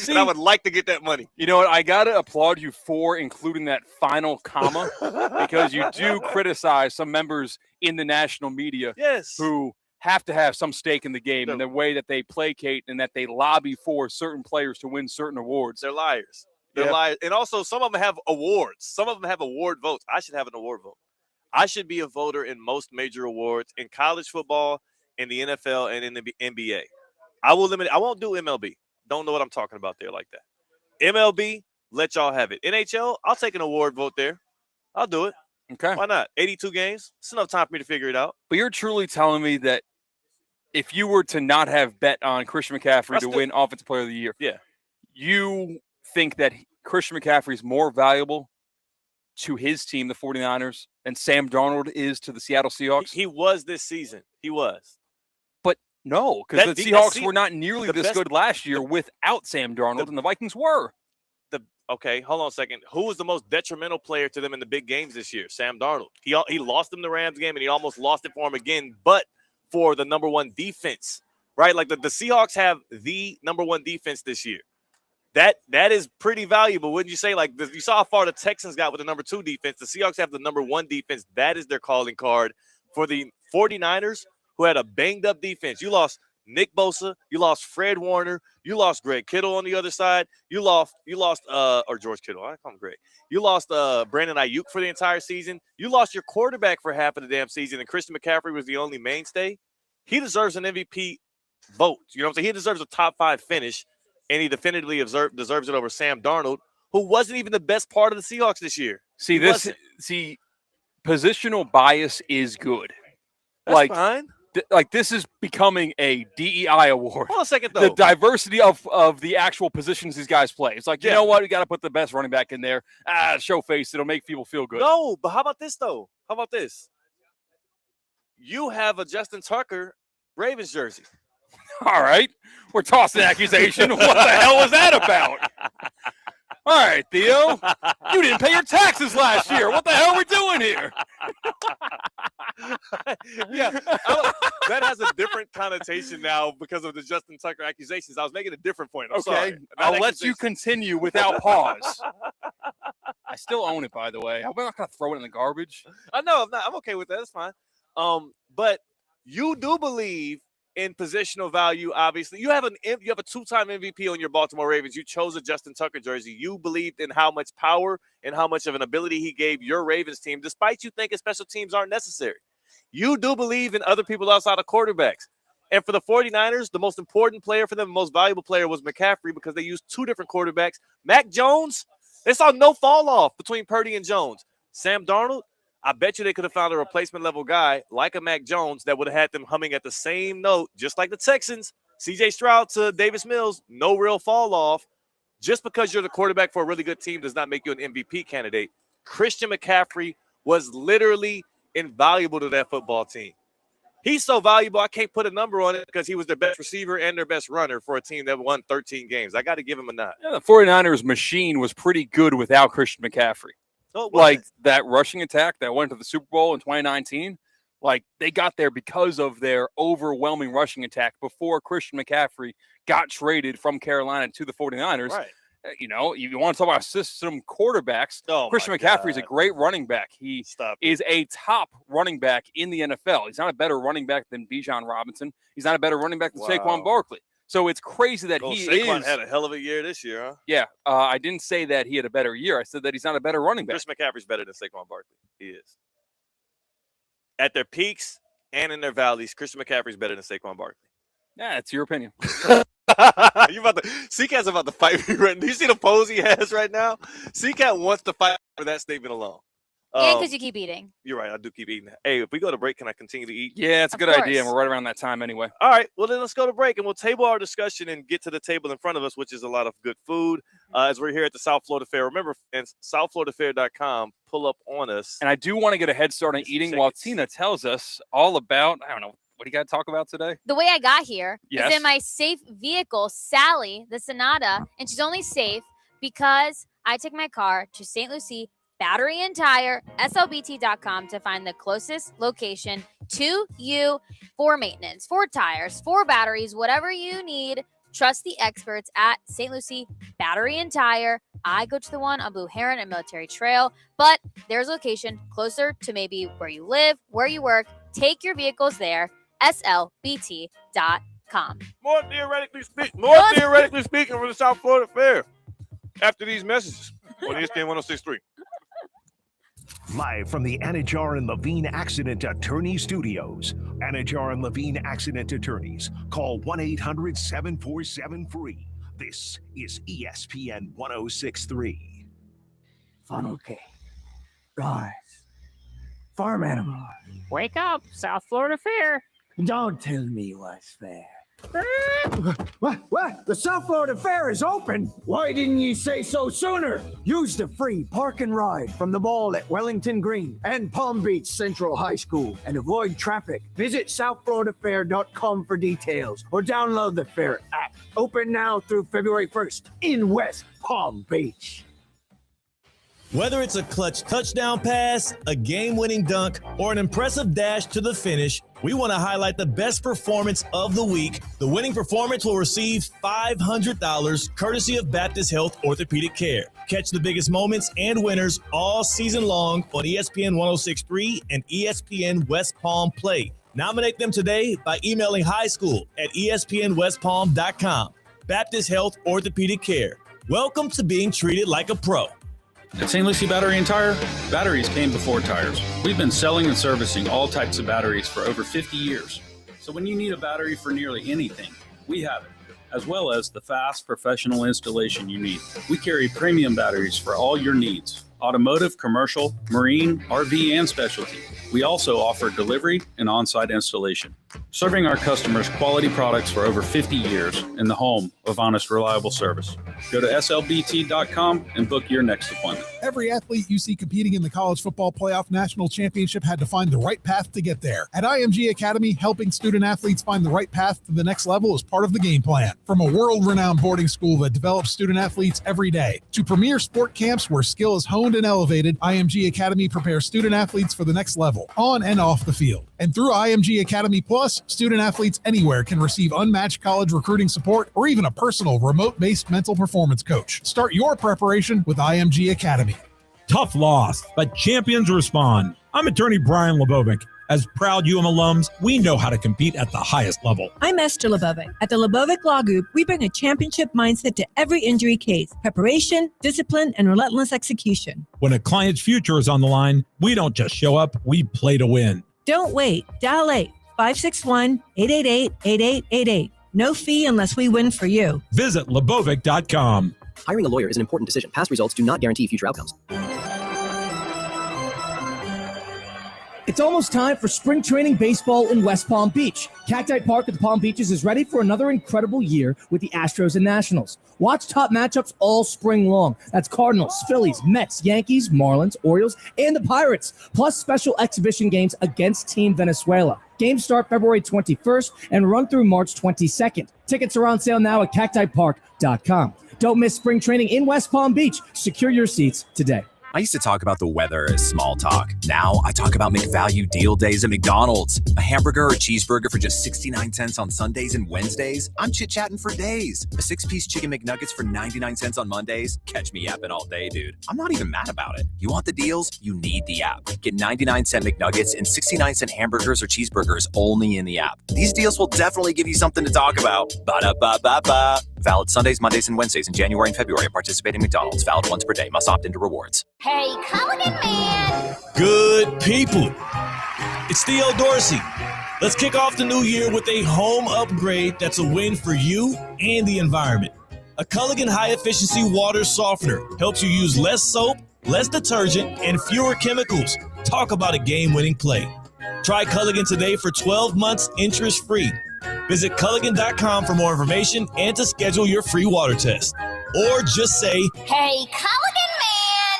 And I would like to get that money. You know what? I got to applaud you for including that final comma because you do criticize some members in the national media who have to have some stake in the game in the way that they placate and that they lobby for certain players to win certain awards. They're liars. They're liars. And also, some of them have awards. Some of them have award votes. I should have an award vote. I should be a voter in most major awards in college football, in the NFL, and in the NBA. I won't do MLB. Don't know what I'm talking about there like that. MLB, let y'all have it. NHL, I'll take an award vote there. I'll do it. Okay. Why not? 82 games. It's enough time for me to figure it out. But you're truly telling me that if you were to not have bet on Christian McCaffrey to win Offensive Player of the Year, you think that Christian McCaffrey is more valuable to his team, the 49ers, than Sam Darnold is to the Seattle Seahawks? He was this season. He was. But no, because the Seahawks were not nearly this good last year without Sam Darnold, and the Vikings were. Okay, hold on a second. Who was the most detrimental player to them in the big games this year? Sam Darnold. He lost them the Rams game, and he almost lost it for him again, but for the number one defense, right? Like the Seahawks have the number one defense this year. That is pretty valuable, wouldn't you say? Like you saw how far the Texans got with the number 2 defense. The Seahawks have the number 1 defense. That is their calling card. For the 49ers, who had a banged-up defense, you lost Nick Bosa, you lost Fred Warner, you lost Greg Kittle on the other side, you lost or George Kittle, I call him Greg. You lost Brandon Ayuk for the entire season. You lost your quarterback for half of the damn season, and Christian McCaffrey was the only mainstay. He deserves an MVP vote. You know what I'm saying? He deserves a top 5 finish, and he definitively deserves it over Sam Darnold, who wasn't even the best part of the Seahawks this year. Positional bias is good. That's fine. This is becoming a DEI award. Hold on a second, though. The diversity of the actual positions these guys play. It's like, you know what? We got to put the best running back in there. Show face. It'll make people feel good. No, but how about this, though? How about this? You have a Justin Tucker Ravens jersey. All right. We're tossing accusation. What the hell was that about? All right, Theo. You didn't pay your taxes last year. What the hell are we doing here? Yeah, that has a different connotation now because of the Justin Tucker accusations. I was making a different point. I'm sorry. I'll let you continue without pause. I still own it, by the way. I'm not going to throw it in the garbage. I know. I'm okay with that. That's fine. But you do believe in positional value. Obviously, you have a 2-time MVP on your Baltimore Ravens. You chose a Justin Tucker jersey. You believed in how much power and how much of an ability he gave your Ravens team, despite you thinking special teams aren't necessary. You do believe in other people outside of quarterbacks. And for the 49ers, the most important player for them, the most valuable player was McCaffrey because they used 2 different quarterbacks. Mac Jones, they saw no fall off between Purdy and Jones. Sam Darnold, I bet you they could have found a replacement level guy like a Mac Jones that would have had them humming at the same note, just like the Texans. C.J. Stroud to Davis Mills, no real fall off. Just because you're the quarterback for a really good team does not make you an MVP candidate. Christian McCaffrey was literally invaluable to that football team. He's so valuable, I can't put a number on it because he was their best receiver and their best runner for a team that won 13 games. I got to give him a nod. Yeah, the 49ers machine was pretty good without Christian McCaffrey. Oh, like that rushing attack that went to the Super Bowl in 2019, like they got there because of their overwhelming rushing attack before Christian McCaffrey got traded from Carolina to the 49ers. Right. You know, you want to talk about system quarterbacks. Christian McCaffrey is a great running back. He is a top running back in the NFL. He's not a better running back than Bijan Robinson. He's not a better running back than Saquon Barkley. So it's crazy that Saquon had a hell of a year this year, huh? Yeah, I didn't say that he had a better year. I said that he's not a better running back. Chris McCaffrey's better than Saquon Barkley. He is. At their peaks and in their valleys, Christian McCaffrey's better than Saquon Barkley. Yeah, it's your opinion. C-Katt's about to fight me right now. Do you see the pose he has right now? C-Katt wants to fight for that statement alone. Yeah, because you keep eating. You're right. I do keep eating. Hey, if we go to break, can I continue to eat? Yeah, it's a good idea. And we're right around that time anyway. All right. Well, then let's go to break, and we'll table our discussion and get to the table in front of us, which is a lot of good food, as we're here at the South Florida Fair. Remember, fans, SouthFloridaFair.com. Pull up on us. And I do want to get a head start on eating while Tina tells us all about, I don't know, what do you got to talk about today? The way I got here is in my safe vehicle, Sally, the Sonata, and she's only safe because I took my car to St. Lucie Battery and Tire, SLBT.com, to find the closest location to you for maintenance, for tires, for batteries, whatever you need. Trust the experts at St. Lucie Battery and Tire. I go to the one on Blue Heron and Military Trail, but there's a location closer to maybe where you live, where you work. Take your vehicles there, SLBT.com. More theoretically speaking from the South Florida Fair after these messages on ESPN 106.3. Live from the Anajar and Levine Accident Attorney Studios. Anajar and Levine Accident Attorneys. Call 1-800-747-FREE. This is ESPN 106.3. Funnel cake. Rise. Farm animal. Wake up, South Florida Fair. Don't tell me what's fair. What? The South Florida Fair is open? Why didn't you say so sooner? Use the free park and ride from the mall at Wellington Green and Palm Beach Central High School and avoid traffic. Visit SouthFloridaFair.com for details or download the Fair app. Open now through February 1st in West Palm Beach. Whether it's a clutch touchdown pass, a game-winning dunk, or an impressive dash to the finish, we want to highlight the best performance of the week. The winning performance will receive $500 courtesy of Baptist Health Orthopedic Care. Catch the biggest moments and winners all season long on ESPN 106.3 and ESPN West Palm Play. Nominate them today by emailing highschool@espnwestpalm.com. Baptist Health Orthopedic Care. Welcome to being treated like a pro. At St. Lucie Battery and Tire, batteries came before tires. We've been selling and servicing all types of batteries for over 50 years. So when you need a battery for nearly anything, we have it, as well as the fast professional installation you need. We carry premium batteries for all your needs: automotive, commercial, marine, RV, and specialty. We also offer delivery and on-site installation, serving our customers quality products for over 50 years in the home of honest, reliable service. Go to slbt.com and book your next appointment. Every athlete you see competing in the College Football Playoff National Championship had to find the right path to get there. At IMG Academy, helping student athletes find the right path to the next level is part of the game plan. From a world-renowned boarding school that develops student athletes every day, to premier sport camps where skill is honed and elevated, IMG Academy prepares student athletes for the next level, on and off the field. And through IMG Academy Plus, student athletes anywhere can receive unmatched college recruiting support or even a personal remote-based mental performance coach. Start your preparation with IMG Academy. Tough loss, but champions respond. I'm attorney Brian Lebovic. As proud UM alums, we know how to compete at the highest level. I'm Esther Lebovic. At the Lebovic Law Group, we bring a championship mindset to every injury case: preparation, discipline, and relentless execution. When a client's future is on the line, we don't just show up, we play to win. Don't wait. Dial 8-561-888-8888. No fee unless we win for you. Visit Lebovic.com. Hiring a lawyer is an important decision. Past results do not guarantee future outcomes. It's almost time for spring training baseball in West Palm Beach. Cacti Park at the Palm Beaches is ready for another incredible year with the Astros and Nationals. Watch top matchups all spring long. That's Cardinals, Phillies, Mets, Yankees, Marlins, Orioles, and the Pirates, plus special exhibition games against Team Venezuela. Games start February 21st and run through March 22nd. Tickets are on sale now at cactipark.com. Don't miss spring training in West Palm Beach. Secure your seats today. I used to talk about the weather as small talk. Now I talk about McValue deal days at McDonald's. A hamburger or cheeseburger for just 69 cents on Sundays and Wednesdays. I'm chit-chatting for days. A 6-piece chicken McNuggets for 99 cents on Mondays. Catch me yapping all day, dude. I'm not even mad about it. You want the deals? You need the app. Get 99-cent McNuggets and 69-cent hamburgers or cheeseburgers only in the app. These deals will definitely give you something to talk about. Ba-da-ba-ba-ba. Valid Sundays, Mondays, and Wednesdays in January and February at participating McDonald's. Valid once per day. Must opt into rewards. Hey, Culligan man! Good people. It's Theo Dorsey. Let's kick off the new year with a home upgrade that's a win for you and the environment. A Culligan high-efficiency water softener helps you use less soap, less detergent, and fewer chemicals. Talk about a game-winning play. Try Culligan today for 12 months interest-free. Visit Culligan.com for more information and to schedule your free water test. Or just say, Hey, Culligan man!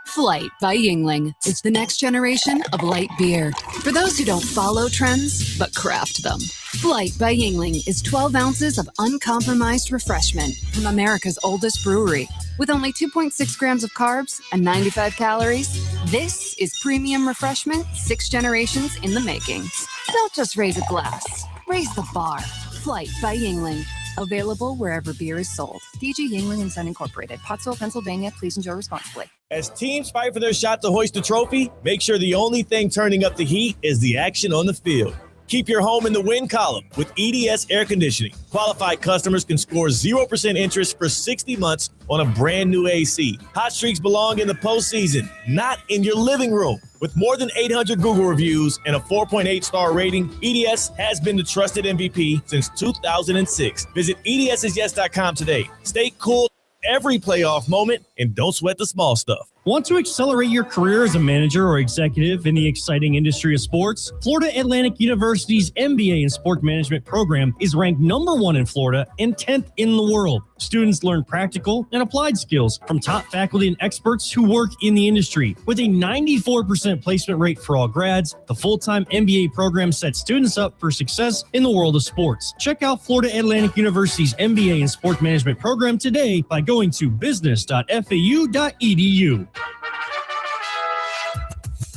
Flight by Yingling is the next generation of light beer. For those who don't follow trends, but craft them. Flight by Yingling is 12 ounces of uncompromised refreshment from America's oldest brewery. With only 2.6 grams of carbs and 95 calories, this is premium refreshment 6 generations in the making. Don't just raise a glass, raise the bar. Flight by Yingling. Available wherever beer is sold. DG Yingling & Son Incorporated, Pottsville, Pennsylvania. Please enjoy responsibly. as teams fight for their shot to hoist the trophy, make sure the only thing turning up the heat is the action on the field. Keep your home in the win column with EDS Air Conditioning. Qualified customers can score 0% interest for 60 months on a brand new AC. Hot streaks belong in the postseason, not in your living room. With more than 800 Google reviews and a 4.8-star rating, EDS has been the trusted MVP since 2006. Visit EDSisyes.com today. Stay cool every playoff moment and don't sweat the small stuff. Want to accelerate your career as a manager or executive in the exciting industry of sports? Florida Atlantic University's MBA in Sport Management program is ranked #1 in Florida and 10th in the world. Students learn practical and applied skills from top faculty and experts who work in the industry. With a 94% placement rate for all grads, the full-time MBA program sets students up for success in the world of sports. Check out Florida Atlantic University's MBA in Sport Management program today by going to business.fau.edu.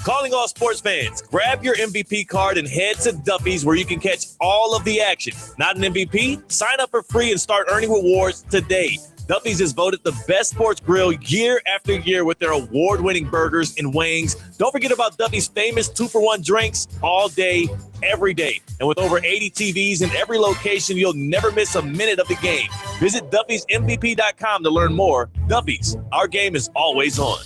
Calling all sports fans, grab your MVP card and head to Duffy's where you can catch all of the action. Not an MVP? Sign up for free and start earning rewards today. Duffy's is voted the best sports grill year after year with their award-winning burgers and wings. Don't forget about Duffy's famous 2-for-1 drinks all day, every day. And with over 80 TVs in every location, you'll never miss a minute of the game. Visit Duffy'sMVP.com to learn more. Duffy's, our game is always on.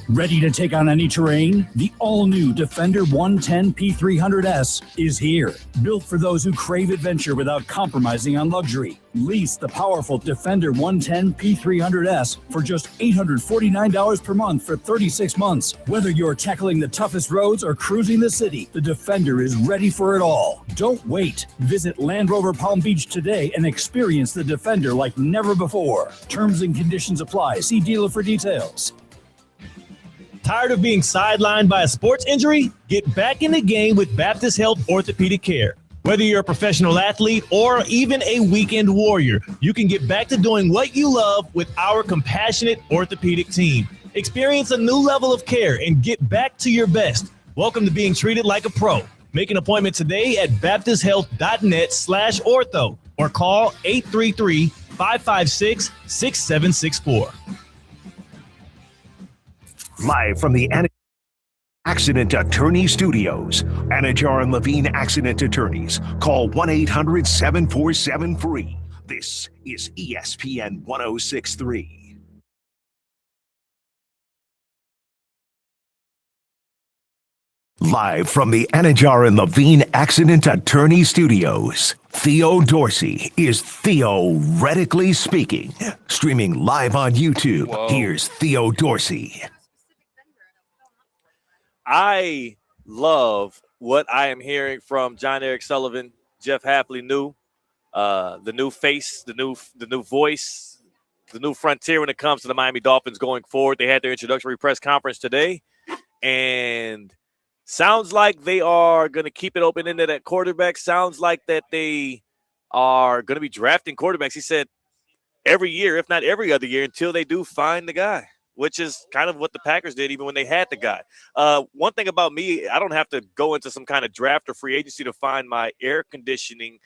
Ready to take on any terrain? The all-new Defender 110 P300S is here. Built for those who crave adventure without compromising on luxury. Lease the powerful Defender 110 P300S for just $849 per month for 36 months. Whether you're tackling the toughest roads or cruising the city, the Defender is ready for it all. Don't wait. Visit Land Rover Palm Beach today and experience the Defender like never before. Terms and conditions apply. See dealer for details. Tired of being sidelined by a sports injury? Get back in the game with Baptist Health Orthopedic Care. Whether you're a professional athlete or even a weekend warrior, you can get back to doing what you love with our compassionate orthopedic team. Experience a new level of care and get back to your best. Welcome to being treated like a pro. Make an appointment today at baptisthealth.net/ortho or call 833-556-6764. Live from the Accident Attorney Studios, Anajar and Levine Accident Attorneys. Call 1-800-747-FREE. This is ESPN 1063. Live from the Anajar and Levine Accident Attorney Studios, Theo Dorsey is theoretically speaking. Streaming live on YouTube, Here's Theo Dorsey. I love what I am hearing from John Eric Sullivan, Jeff Hafley, the new face, the new voice, the new frontier when it comes to the Miami Dolphins going forward. They had their introductory press conference today, and sounds like they are going to keep it open-ended at quarterback. Sounds like that they are going to be drafting quarterbacks. He said every year, if not every other year, until they do find the guy, which is kind of what the Packers did even when they had the guy. One thing about me, I don't have to go into some kind of draft or free agency to find my air conditioning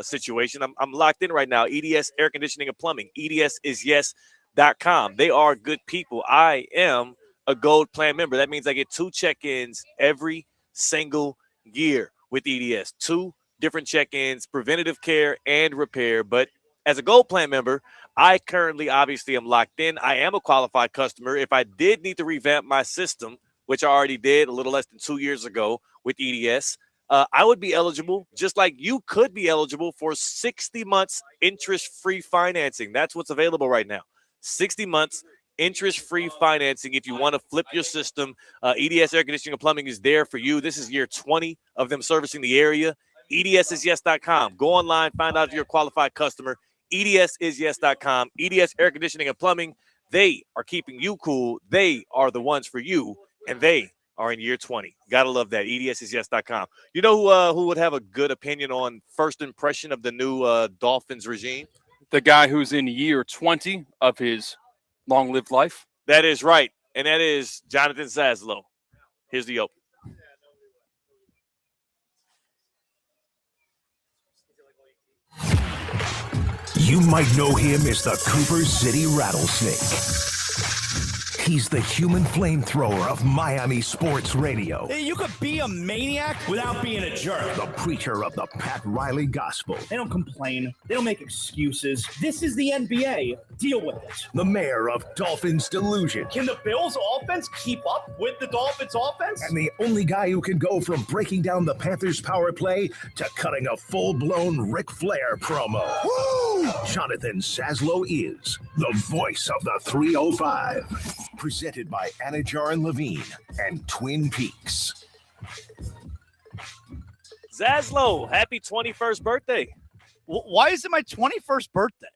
situation. I'm locked in right now. EDS Air Conditioning and Plumbing. EDSisYes.com. They are good people. I am a gold plan member. That means I get 2 check-ins every single year with EDS. 2 different check-ins, preventative care and repair. But as a gold plan member, I currently obviously am locked in. I am a qualified customer. If I did need to revamp my system, which I already did a little less than 2 years ago with EDS, I would be eligible, just like you could be eligible, for 60 months interest-free financing. That's what's available right now. 60 months interest-free financing if you want to flip your system. EDS Air Conditioning and Plumbing is there for you. This is year 20 of them servicing the area. EDSisYes.com. Go online, find out if you're a qualified customer. EDSisYes.com. EDS Air Conditioning and Plumbing. They are keeping you cool. They are the ones for you, and they are in year 20. Gotta love that. EDSisYes.com. You know who would have a good opinion on first impression of the new Dolphins regime? The guy who's in year 20 of his long-lived life. That is right, and that is Jonathan Zaslow. Here's the open. You might know him as the Cooper City Rattlesnake. He's the human flamethrower of Miami sports radio. Hey, you could be a maniac without being a jerk. The preacher of the Pat Riley gospel. They don't complain. They don't make excuses. This is the NBA. Deal with it. The mayor of Dolphins Delusion. Can the Bills offense keep up with the Dolphins offense? And the only guy who can go from breaking down the Panthers power play to cutting a full-blown Ric Flair promo. Woo! Jonathan Saslow is the voice of the 305. Presented by Anajar and Levine and Twin Peaks. Zaslow, happy 21st birthday. Why is it my 21st birthday?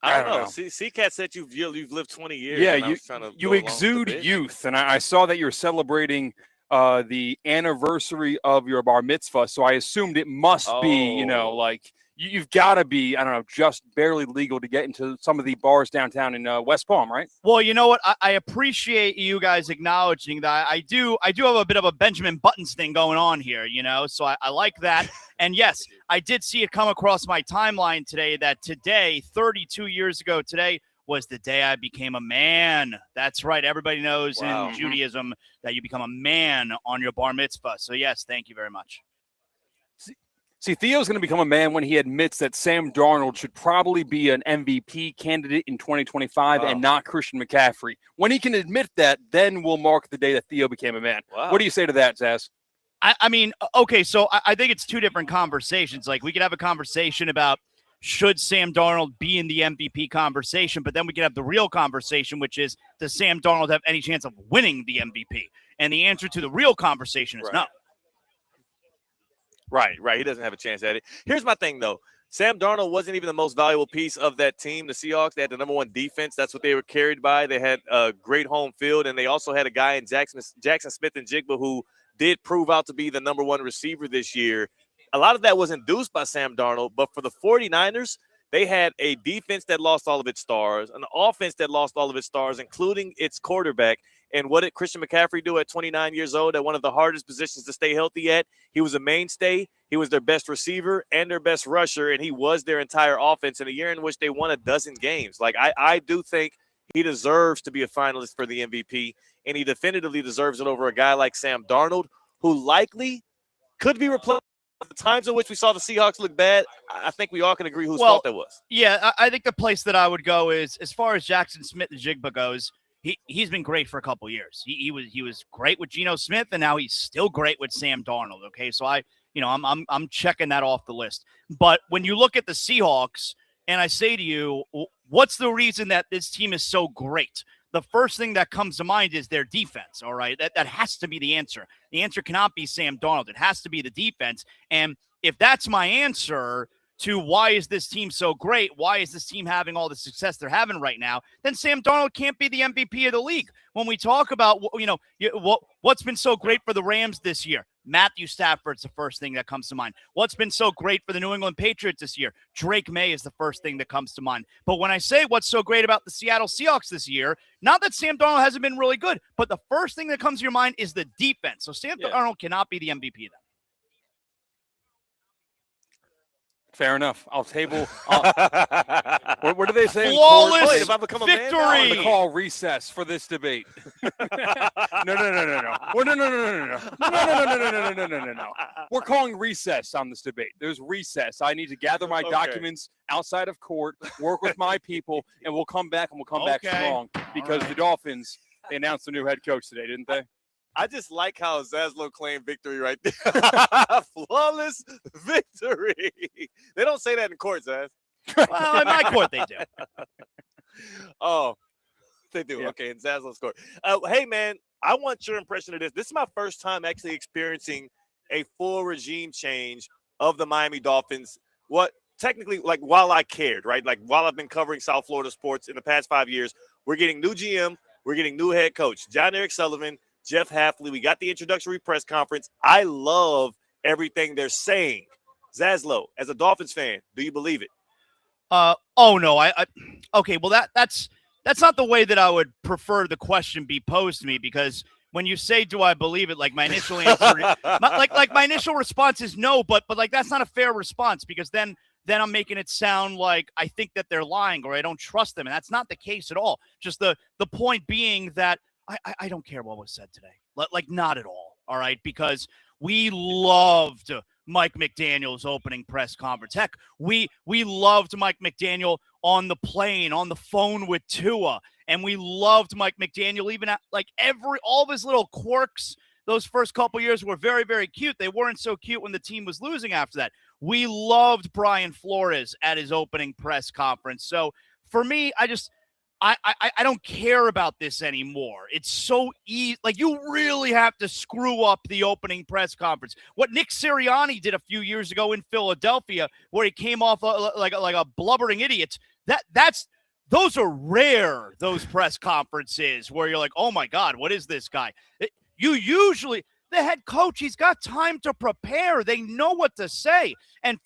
I don't know. C-Katt said you've lived 20 years. Yeah, you exude youth, and I saw that you're celebrating the anniversary of your bar mitzvah, so I assumed it must be, like you've got to be, I don't know, just barely legal to get into some of the bars downtown in West Palm, right? Well, you know what? I appreciate you guys acknowledging that. I do have a bit of a Benjamin Buttons thing going on here, so I like that. And yes, I did see it come across my timeline today that today, 32 years ago today, was the day I became a man. That's right. Everybody knows in Judaism that you become a man on your bar mitzvah. So yes, thank you very much. See, Theo's going to become a man when he admits that Sam Darnold should probably be an MVP candidate in 2025 and not Christian McCaffrey. When he can admit that, then we'll mark the day that Theo became a man. Wow. What do you say to that, Zaz? I mean, okay, so I think it's two different conversations. Like, we could have a conversation about should Sam Darnold be in the MVP conversation, but then we could have the real conversation, which is, does Sam Darnold have any chance of winning the MVP? And the answer to the real conversation is no. Right. He doesn't have a chance at it. Here's my thing, though. Sam Darnold wasn't even the most valuable piece of that team, the Seahawks. They had the number one defense. That's what they were carried by. They had a great home field, and they also had a guy in Jackson Smith and Jigba who did prove out to be the number one receiver this year. A lot of that was induced by Sam Darnold, but for the 49ers, they had a defense that lost all of its stars, an offense that lost all of its stars, including its quarterback. And what did Christian McCaffrey do at 29 years old at one of the hardest positions to stay healthy at? He was a mainstay. He was their best receiver and their best rusher, and he was their entire offense in a year in which they won a dozen games. Like, I do think he deserves to be a finalist for the MVP, and he definitively deserves it over a guy like Sam Darnold, who likely could be replaced. The times in which we saw the Seahawks look bad, I think we all can agree whose fault that was. Yeah, I think the place that I would go is, as far as Jackson Smith and Jigba goes, he's been great for a couple of years. He was great with Geno Smith, and now he's still great with Sam Darnold. Okay, so I'm checking that off the list. But when you look at the Seahawks, and I say to you, what's the reason that this team is so great? The first thing that comes to mind is their defense, all right? That has to be the answer. The answer cannot be Sam Darnold. It has to be the defense. And if that's my answer to why is this team so great, why is this team having all the success they're having right now, then Sam Darnold can't be the MVP of the league. When we talk about, what's been so great for the Rams this year, Matthew Stafford's the first thing that comes to mind. What's been so great for the New England Patriots this year? Drake May is the first thing that comes to mind. But when I say what's so great about the Seattle Seahawks this year, not that Sam Darnold hasn't been really good, but the first thing that comes to your mind is the defense. So Sam Darnold cannot be the MVP then. Fair enough. I'll table. What do they say? Flawless if I become a victory. Man, I'm going to call recess for this debate. No. We're calling recess on this debate. There's recess. I need to gather my documents outside of court, work with my people, and we'll come back, and we'll come back strong because the Dolphins, they announced the new head coach today, didn't they? I just like how Zaslow claimed victory right there. Flawless victory. They don't say that in court, Zaz. Well, in my court, they do. Oh, they do. Yeah. Okay, in Zaslow's court. Hey, man, I want your impression of this. This is my first time actually experiencing a full regime change of the Miami Dolphins. What technically, like, while I cared, right? Like, while I've been covering South Florida sports in the past 5 years, we're getting new GM, we're getting new head coach, John Eric Sullivan, Jeff Hafley. We got the introductory press conference. I love everything they're saying. Zaslow, as a Dolphins fan, do you believe it? Oh no. Okay. Well, that's not the way that I would prefer the question be posed to me, because when you say, do I believe it? Like, my initial answer, like my initial response is no, but like, that's not a fair response, because then I'm making it sound like I think that they're lying or I don't trust them. And that's not the case at all. Just the point being that I don't care what was said today. Like, not at all. All right. Because we loved Mike McDaniel's opening press conference. Heck, we loved Mike McDaniel on the plane, on the phone with Tua, and we loved Mike McDaniel. Even at, like all of his little quirks, those first couple years were very, very cute. They weren't so cute when the team was losing after that. We loved Brian Flores at his opening press conference. So for me, I don't care about this anymore. It's so easy. Like, you really have to screw up the opening press conference. What Nick Sirianni did a few years ago in Philadelphia, where he came off like a blubbering idiot, those are rare, those press conferences where you're like, oh my God, what is this guy? You usually, the head coach, he's got time to prepare. They know what to say. And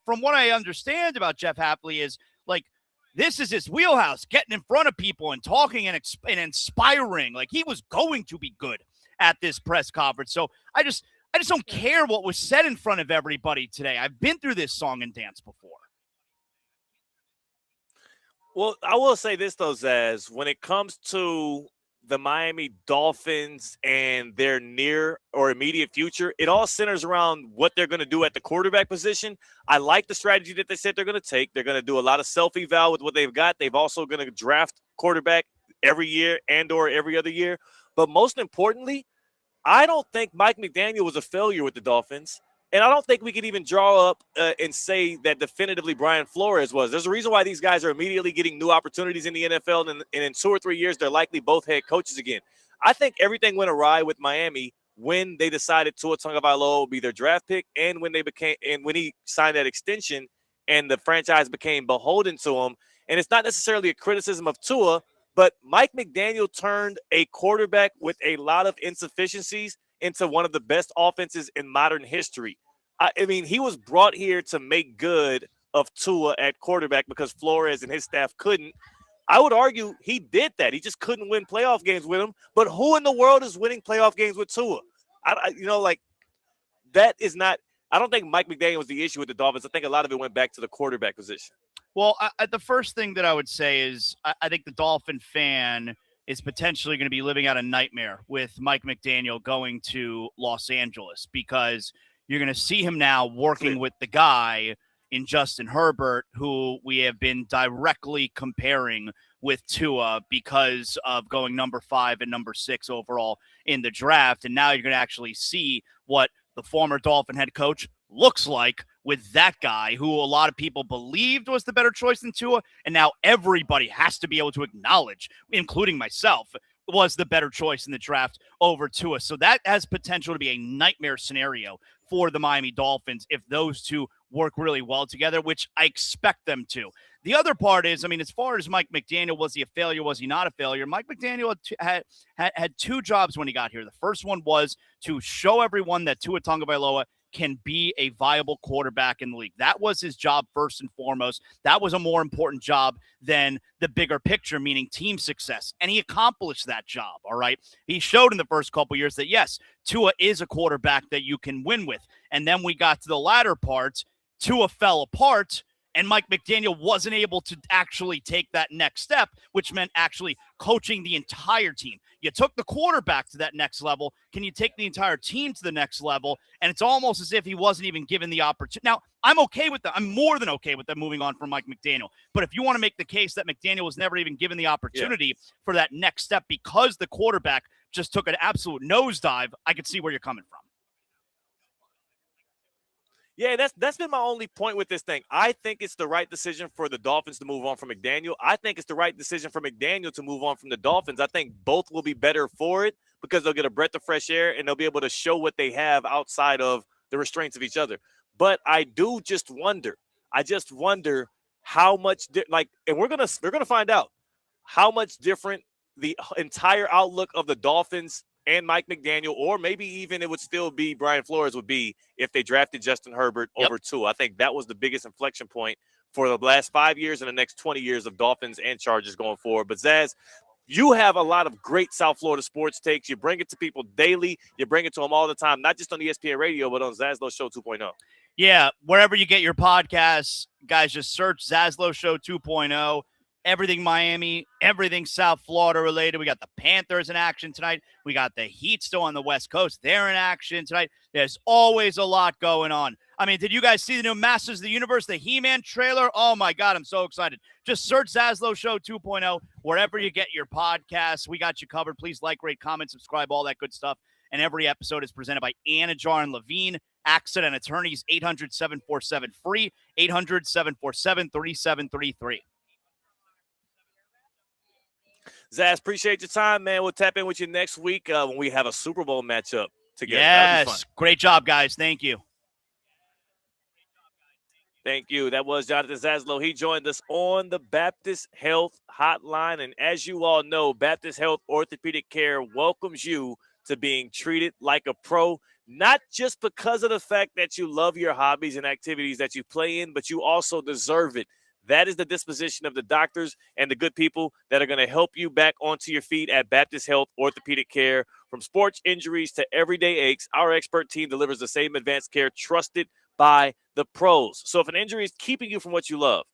from what I understand about Jeff Hafley is, like, this is his wheelhouse, getting in front of people and talking and inspiring. Like, he was going to be good at this press conference. So I just don't care what was said in front of everybody today. I've been through this song and dance before. Well, I will say this, though, Zaz. When it comes to the Miami Dolphins and their near or immediate future, it all centers around what they're going to do at the quarterback position. I like the strategy that they said they're going to take. They're going to do a lot of self-eval with what they've got. They've also going to draft quarterback every year and or every other year. But most importantly, I don't think Mike McDaniel was a failure with the Dolphins. And I don't think we could even draw up and say that definitively Brian Flores was. There's a reason why these guys are immediately getting new opportunities in the NFL, and in 2 or 3 years, they're likely both head coaches again. I think everything went awry with Miami when they decided Tua Tagovailoa would be their draft pick, and when he signed that extension and the franchise became beholden to him. And it's not necessarily a criticism of Tua, but Mike McDaniel turned a quarterback with a lot of insufficiencies into one of the best offenses in modern history. I mean, he was brought here to make good of Tua at quarterback because Flores and his staff couldn't. I would argue he did that. He just couldn't win playoff games with him. But who in the world is winning playoff games with Tua? That is not – I don't think Mike McDaniel was the issue with the Dolphins. I think a lot of it went back to the quarterback position. Well, the first thing that I would say is I think the Dolphin fan – is potentially going to be living out a nightmare with Mike McDaniel going to Los Angeles, because you're going to see him now working with the guy in Justin Herbert, who we have been directly comparing with Tua because of going number 5 and number 6 overall in the draft. And now you're going to actually see what the former Dolphin head coach looks like with that guy, who a lot of people believed was the better choice than Tua, and now everybody has to be able to acknowledge, including myself, was the better choice in the draft over Tua. So that has potential to be a nightmare scenario for the Miami Dolphins if those two work really well together, which I expect them to. The other part is, I mean, as far as Mike McDaniel, was he a failure? Was he not a failure? Mike McDaniel had 2 jobs when he got here. The first one was to show everyone that Tua Tagovailoa can be a viable quarterback in the league. That was his job first and foremost. That was a more important job than the bigger picture, meaning team success. And he accomplished that job, all right? He showed in the first couple years that, yes, Tua is a quarterback that you can win with. And then we got to the latter part, Tua fell apart, and Mike McDaniel wasn't able to actually take that next step, which meant actually coaching the entire team. You took the quarterback to that next level. Can you take the entire team to the next level? And it's almost as if he wasn't even given the opportunity. Now, I'm okay with that. I'm more than okay with them moving on from Mike McDaniel. But if you want to make the case that McDaniel was never even given the opportunity for that next step because the quarterback just took an absolute nosedive, I could see where you're coming from. Yeah, that's been my only point with this thing. I think it's the right decision for the Dolphins to move on from McDaniel. I think it's the right decision for McDaniel to move on from the Dolphins. I think both will be better for it because they'll get a breath of fresh air and they'll be able to show what they have outside of the restraints of each other. But I do just wonder. I just wonder how much and we're gonna find out how much different the entire outlook of the Dolphins and Mike McDaniel, or maybe even it would still be Brian Flores, would be if they drafted Justin Herbert over Tua. I think that was the biggest inflection point for the last 5 years and the next 20 years of Dolphins and Chargers going forward. But Zaz, you have a lot of great South Florida sports takes. You bring it to people daily. You bring it to them all the time, not just on ESPN Radio, but on Zaslow Show 2.0. Yeah, wherever you get your podcasts, guys, just search Zaslow Show 2.0. Everything Miami, everything South Florida related. We got the Panthers in action tonight. We got the Heat still on the West Coast. They're in action tonight. There's always a lot going on. I mean, did you guys see the new Masters of the Universe, the He-Man trailer? Oh, my God, I'm so excited. Just search Zaslow Show 2.0 wherever you get your podcasts. We got you covered. Please like, rate, comment, subscribe, all that good stuff. And every episode is presented by Anajar and Levine, Accident Attorneys, 800-747-FREE, 800-747-3733. Zaz, appreciate your time, man. We'll tap in with you next week when we have a Super Bowl matchup together. Yes, great job, guys. Thank you. Thank you. That was Jonathan Zaslow. He joined us on the Baptist Health Hotline. And as you all know, Baptist Health Orthopedic Care welcomes you to being treated like a pro, not just because of the fact that you love your hobbies and activities that you play in, but you also deserve it. That is the disposition of the doctors and the good people that are going to help you back onto your feet at Baptist Health Orthopedic Care. From sports injuries to everyday aches, our expert team delivers the same advanced care trusted by the pros. So if an injury is keeping you from what you love,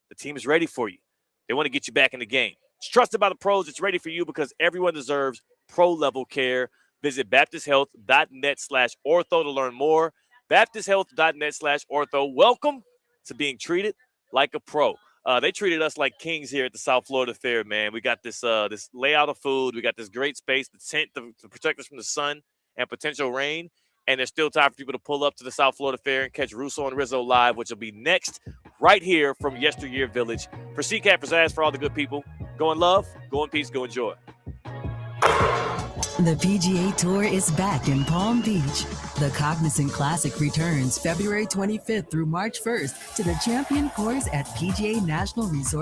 the team is ready for you. They want to get you back in the game. It's trusted by the pros. It's ready for you because everyone deserves pro-level care. Visit baptisthealth.net/ortho to learn more. baptisthealth.net/ortho. Welcome to being treated like a pro. They treated us like kings here at the South Florida Fair, man. We got this this layout of food. We got this great space, the tent to protect us from the sun and potential rain. And there's still time for people to pull up to the South Florida Fair and catch Russo and Rizzo live, which will be next right here from Yesteryear Village. For C-Katt, for Zaz, for all the good people, go in love, go in peace, go in joy. The PGA Tour is back in Palm Beach. The Cognizant Classic returns February 25th through March 1st to the Champion Course at PGA National Resort.